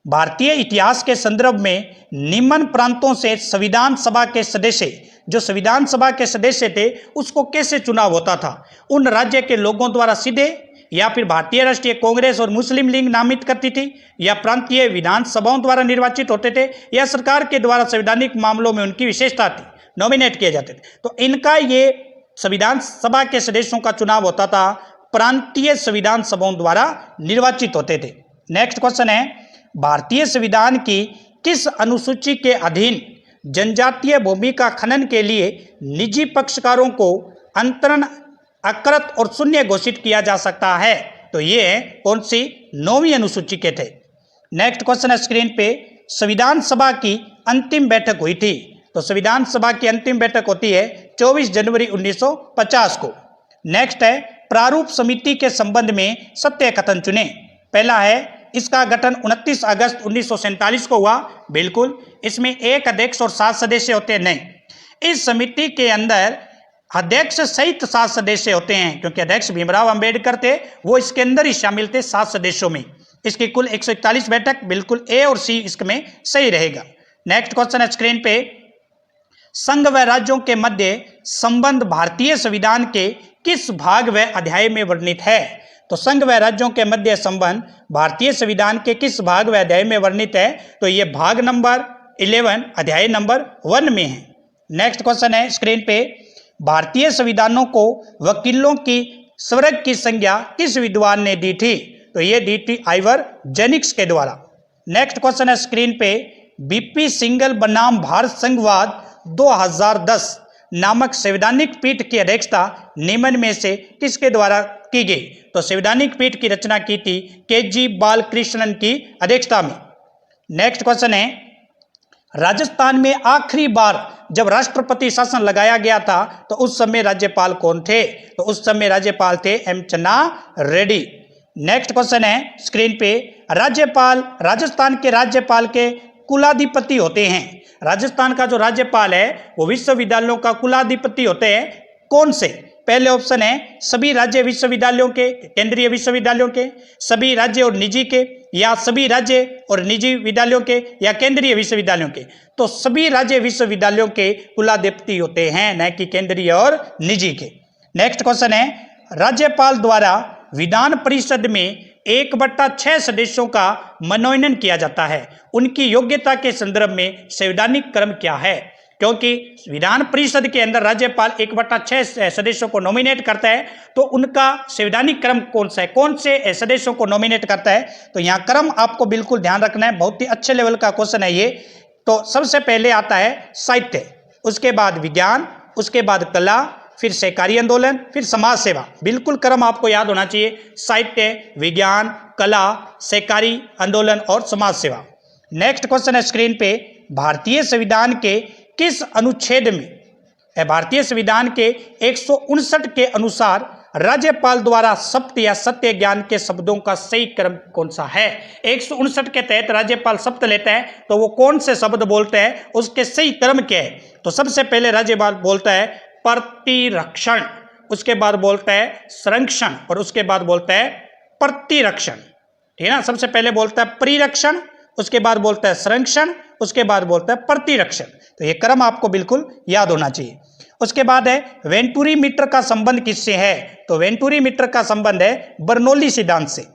भारतीय इतिहास के संदर्भ में निम्न प्रांतों से संविधान सभा के सदस्य, जो संविधान सभा के सदस्य थे उसको कैसे चुनाव होता था? उन राज्य के लोगों द्वारा सीधे, या फिर भारतीय राष्ट्रीय कांग्रेस और मुस्लिम लीग नामित करती थी, या प्रांतीय विधानसभाओं द्वारा निर्वाचित होते थे, या सरकार के द्वारा संवैधानिक मामलों में उनकी विशेषता थी, नॉमिनेट किए जाते थे? तो इनका ये संविधान सभा के सदस्यों का चुनाव होता था प्रांतीय संविधान सभाओं द्वारा निर्वाचित होते थे। नेक्स्ट क्वेश्चन है, भारतीय संविधान की किस अनुसूची के अधीन जनजातीय भूमि का खनन के लिए निजी पक्षकारों को अंतरण अकृत और शून्य घोषित किया जा सकता है? तो ये कौन सी 9वीं अनुसूची के थे। नेक्स्ट क्वेश्चन है स्क्रीन पे, संविधान सभा की अंतिम बैठक हुई थी? तो संविधान सभा की अंतिम बैठक होती है 24 जनवरी 1950 को। नेक्स्ट है, प्रारूप समिति के संबंध में सत्य कथन चुने। पहला है, इसका गठन 29 अगस्त 1947 को हुआ। बिल्कुल। इसमें एक अध्यक्ष और 7 सदस्य होते हैं? नहीं। इस समिति के अंदर अध्यक्ष सहित 7 सदस्य होते हैं, क्योंकि अध्यक्ष भीमराव अंबेडकर थे, वो इसके अंदर ही शामिल थे 7 सदस्यों में। इसकी कुल 141 बैठक। बिल्कुल ए और सी इसमें सही रहेगा। नेक्स्ट क्वेश्चन है स्क्रीन पे, संघ व राज्यों के मध्य संबंध भारतीय संविधान के किस भाग व अध्याय में वर्णित है? तो संघ व राज्यों के मध्य संबंध भारतीय संविधान के किस भाग व अध्याय में वर्णित है? तो ये भाग नंबर 11 अध्याय नंबर 1 में है। नेक्स्ट क्वेश्चन है स्क्रीन पे, भारतीय संविधानों को वकीलों की स्वर्ग की संज्ञा किस विद्वान ने दी थी? तो ये दी थी आइवर जेनिक्स के द्वारा। नेक्स्ट क्वेश्चन है स्क्रीन पे, बीपी सिंघल बनाम भारत संघवाद 2010 नामक संवैधानिक पीठ की अध्यक्षता निम्न में से किसके द्वारा की गई? तो संवैधानिक पीठ की रचना की थी के.जी. बालकृष्णन की अध्यक्षता में। नेक्स्ट क्वेश्चन है, राजस्थान में आखिरी बार जब राष्ट्रपति शासन लगाया गया था तो उस समय राज्यपाल कौन थे? तो उस समय राज्यपाल थे एम चन्ना रेड्डी। नेक्स्ट क्वेश्चन है स्क्रीन पे, राज्यपाल राजस्थान के राज्यपाल के कुलाधिपति होते हैं। राजस्थान का जो राज्यपाल है वो विश्वविद्यालयों का कुलाधिपति होते हैं। कौन से? पहले ऑप्शन है सभी राज्य विश्वविद्यालयों के, केंद्रीय विश्वविद्यालयों के, सभी राज्य और निजी के, या सभी राज्य और निजी विद्यालयों के, या केंद्रीय विश्वविद्यालयों के। तो सभी राज्य विश्वविद्यालयों के कुलाधिपति होते हैं, न कि केंद्रीय और निजी के। नेक्स्ट क्वेश्चन है, राज्यपाल द्वारा विधान परिषद में 1/6 सदस्यों का मनोनयन किया जाता है। उनकी योग्यता के संदर्भ में संवैधानिक क्रम क्या है? क्योंकि विधान परिषद के अंदर राज्यपाल 1/6 सदस्यों को नॉमिनेट करता है, तो उनका संवैधानिक क्रम कौन सा है, कौन से सदस्यों को नॉमिनेट करता है? तो यहाँ क्रम आपको बिल्कुल ध्यान रखना है, बहुत ही अच्छे लेवल का क्वेश्चन है ये। तो सबसे पहले आता है साहित्य, उसके बाद विज्ञान, उसके बाद कला, फिर सहकारी आंदोलन, फिर समाज सेवा। बिल्कुल क्रम आपको याद होना चाहिए, साहित्य, विज्ञान, कला, सहकारी आंदोलन और समाज सेवा। नेक्स्ट क्वेश्चन है स्क्रीन पे, भारतीय संविधान के किस अनुच्छेद में, भारतीय संविधान के 159 के अनुसार राज्यपाल द्वारा शपथ या सत्य ज्ञान के शब्दों का सही क्रम कौन सा है? 159 के तहत राज्यपाल शपथ लेता है तो वो कौन से शब्द बोलते हैं, उसके सही क्रम क्या है? तो सबसे पहले राज्यपाल बोलता है प्रतिरक्षण, उसके बाद बोलता है संरक्षण, और उसके बाद बोलता है प्रतिरक्षण। ठीक है ना, सबसे पहले बोलता है परिरक्षण, उसके बाद बोलता है संरक्षण, उसके बाद बोलता है प्रतिरक्षण। तो ये क्रम आपको बिल्कुल याद होना चाहिए। उसके बाद है वेंटूरी मीटर का संबंध किससे है? तो वेंटूरी मीटर का संबंध है बर्नौली सिद्धांत से।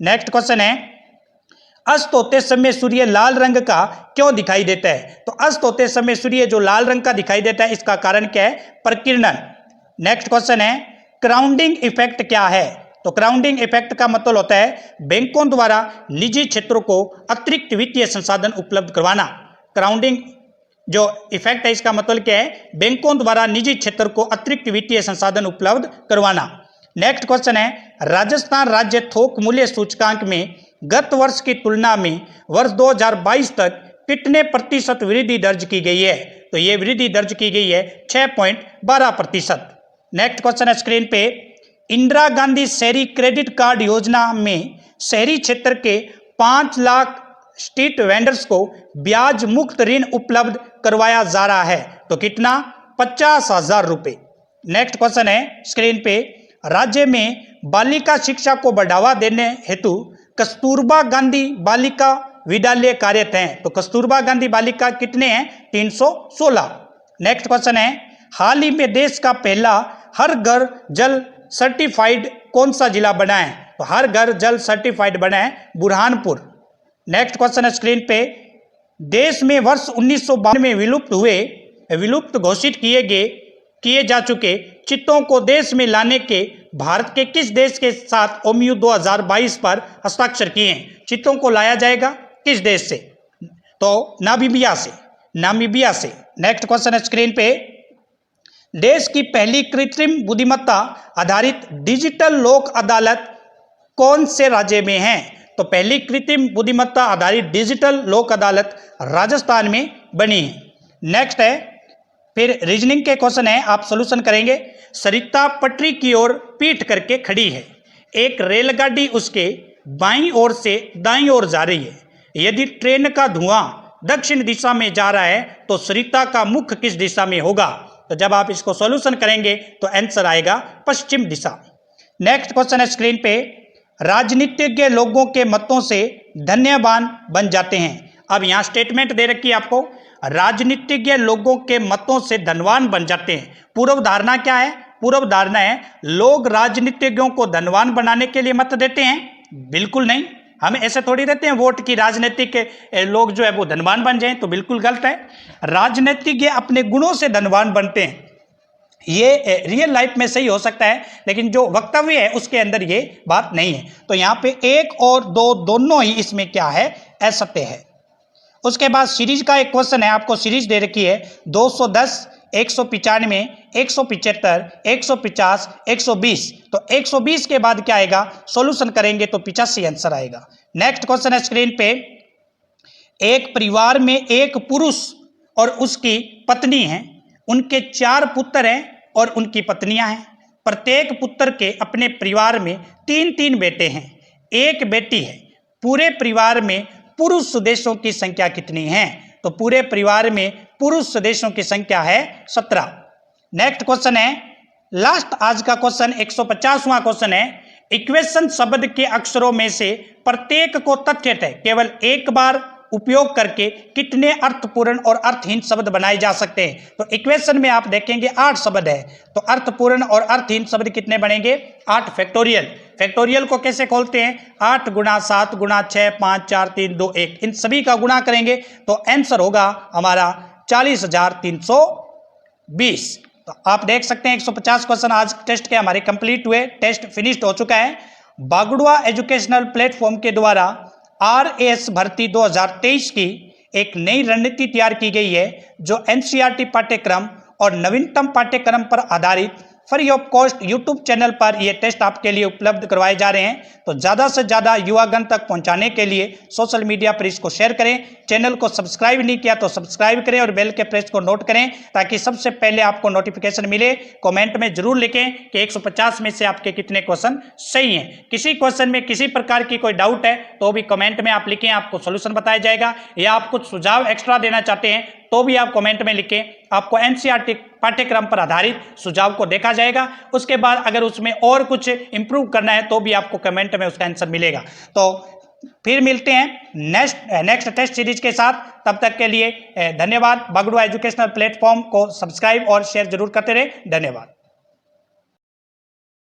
नेक्स्ट क्वेश्चन है, अस्त होते समय सूर्य लाल रंग का क्यों दिखाई देता है? तो अस्त होते समय सूर्य जो लाल रंग का दिखाई देता है, इसका कारण क्या है? प्रकीर्णन। नेक्स्ट क्वेश्चन है, क्राउडिंग इफेक्ट क्या है? तो क्राउडिंग इफेक्ट का मतलब होता है बैंकों द्वारा निजी क्षेत्रों को अतिरिक्त वित्तीय संसाधन उपलब्ध करवाना। क्राउडिंग जो इफेक्ट है इसका मतलब क्या है, बैंकों द्वारा निजी क्षेत्र को अतिरिक्त वित्तीय संसाधन उपलब्ध करवाना। नेक्स्ट क्वेश्चन है, राजस्थान राज्य थोक मूल्य सूचकांक में गत वर्ष की तुलना में वर्ष 2022 तक कितने प्रतिशत वृद्धि दर्ज की गई है? तो ये वृद्धि दर्ज की गई है 6.12%। नेक्स्ट क्वेश्चन है स्क्रीन पे, इंदिरा गांधी शहरी क्रेडिट कार्ड योजना में शहरी क्षेत्र के 5 लाख स्ट्रीट वेंडर्स को ब्याज मुक्त ऋण उपलब्ध करवाया जा रहा है, तो कितना? 50,000 रुपये। नेक्स्ट क्वेश्चन है स्क्रीन पे, राज्य में बालिका शिक्षा को बढ़ावा देने हेतु कस्तूरबा गांधी बालिका विद्यालय कार्यरत हैं, तो कस्तूरबा गांधी बालिका कितने हैं? 316। नेक्स्ट क्वेश्चन है, हाल ही में देश का पहला हर घर जल सर्टिफाइड कौन सा जिला बना है? तो हर घर जल सर्टिफाइड बना है बुरहानपुर। नेक्स्ट क्वेश्चन है स्क्रीन पे, देश में वर्ष 1952 में विलुप्त घोषित किए जा चुके चित्तों को देश में लाने के भारत के किस देश के साथ ओमयू 2022 पर हस्ताक्षर किए हैं? चित्तों को लाया जाएगा किस देश से? तो नामीबिया से। नेक्स्ट क्वेश्चन है स्क्रीन पे, देश की पहली कृत्रिम बुद्धिमत्ता आधारित डिजिटल लोक अदालत कौन से राज्य में है? तो पहली कृत्रिम बुद्धिमत्ता आधारित डिजिटल लोक अदालत राजस्थान में बनी है। नेक्स्ट है, फिर रीजनिंग के क्वेश्चन है, आप सोल्यूशन करेंगे। सरिता पटरी की ओर पीठ करके खड़ी है, एक रेलगाड़ी उसके बाईं ओर से दाईं ओर जा रही है। यदि ट्रेन का धुआं दक्षिण दिशा में जा रहा है तो सरिता का मुख किस दिशा में होगा? तो जब आप इसको सॉल्यूशन करेंगे तो आंसर आएगा पश्चिम दिशा। नेक्स्ट क्वेश्चन है स्क्रीन पे, राजनीतिज्ञ लोगों के मतों से धन्यवान बन जाते हैं। अब यहाँ स्टेटमेंट दे रखी है आपको, राजनीतिज्ञ लोगों के मतों से धनवान बन जाते हैं। पूर्व धारणा क्या है? पूर्व धारणा है लोग राजनीतिज्ञों को धनवान बनाने के लिए मत देते हैं। बिल्कुल नहीं, हम ऐसे थोड़ी रहते हैं वोट की राजनीतिक लोग जो है वो धनवान बन जाएं, तो बिल्कुल गलत है। राजनीतिज्ञ अपने गुणों से धनवान बनते हैं। ये रियल लाइफ में सही हो सकता है, लेकिन जो वक्तव्य है उसके अंदर ये बात नहीं है। तो यहाँ पे 1 और 2 दोनों ही इसमें क्या है? असत्य है। उसके बाद सीरीज का एक क्वेश्चन है, आपको सीरीज दे रखी है 210, 195, 175, 150, 120। तो 120 के बाद क्या आएगा? सॉल्यूशन करेंगे तो 85 आंसर आएगा। नेक्स्ट क्वेश्चन है स्क्रीन पे, एक परिवार में एक पुरुष और उसकी पत्नी है, उनके 4 पुत्र हैं और उनकी पत्नियां हैं। प्रत्येक पुत्र के अपने परिवार में 3-3 बेटे हैं, एक बेटी है। पूरे परिवार में पुरुष सदस्यों की संख्या कितनी है? तो पूरे परिवार में पुरुष सदस्यों की संख्या है 17। नेक्स्ट क्वेश्चन है, लास्ट आज का क्वेश्चन 150वां क्वेश्चन है, इक्वेशन शब्द के अक्षरों में से प्रत्येक को तथ्यतः केवल एक बार उपयोग करके कितने अर्थपूर्ण और अर्थहीन शब्द बनाए जा सकते हैं? तो इक्वेशन में आप देखेंगे 8 शब्द है, तो अर्थपूर्ण और अर्थहीन शब्द कितने बनेंगे? 8 फैक्टोरियल। फैक्टोरियल को कैसे खोलते हैं? 8 गुणा 7 गुणा 6 5 4 3 2 1, इन सभी का गुणा करेंगे तो आंसर होगा हमारा 40,320। तो आप देख सकते हैं 150 क्वेश्चन आज टेस्ट के हमारे कंप्लीट हुए, टेस्ट फिनिश्ड हो चुका है। बागड़ुआ एजुकेशनल प्लेटफॉर्म के द्वारा RAS भर्ती 2023 की एक नई रणनीति तैयार की गई है, जो NCERT पाठ्यक्रम और नवीनतम पाठ्यक्रम पर आधारित free of cost YouTube channel पर ये टेस्ट आपके लिए उपलब्ध करवाए जा रहे हैं। तो ज़्यादा से ज़्यादा युवागण तक पहुंचाने के लिए सोशल मीडिया पर इसको शेयर करें। चैनल को सब्सक्राइब नहीं किया तो सब्सक्राइब करें और बेल के प्रेस को नोट करें, ताकि सबसे पहले आपको नोटिफिकेशन मिले। कमेंट में जरूर लिखें कि 150 में से आपके कितने क्वेश्चन सही हैं। किसी क्वेश्चन में किसी प्रकार की कोई डाउट है तो भी कमेंट में आप लिखें, आपको सोल्यूशन बताया जाएगा। या आप कुछ सुझाव एक्स्ट्रा देना चाहते हैं तो भी आप कमेंट में लिखें, आपको NCERT पाठ्यक्रम पर आधारित सुझाव को देखा जाएगा। उसके बाद अगर उसमें और कुछ इंप्रूव करना है तो भी आपको कमेंट में उसका आंसर मिलेगा। तो फिर मिलते हैं नेक्स्ट टेस्ट सीरीज के साथ। तब तक के लिए धन्यवाद। बागड़ुआ एजुकेशनल प्लेटफॉर्म को सब्सक्राइब और शेयर जरूर करते रहे। धन्यवाद।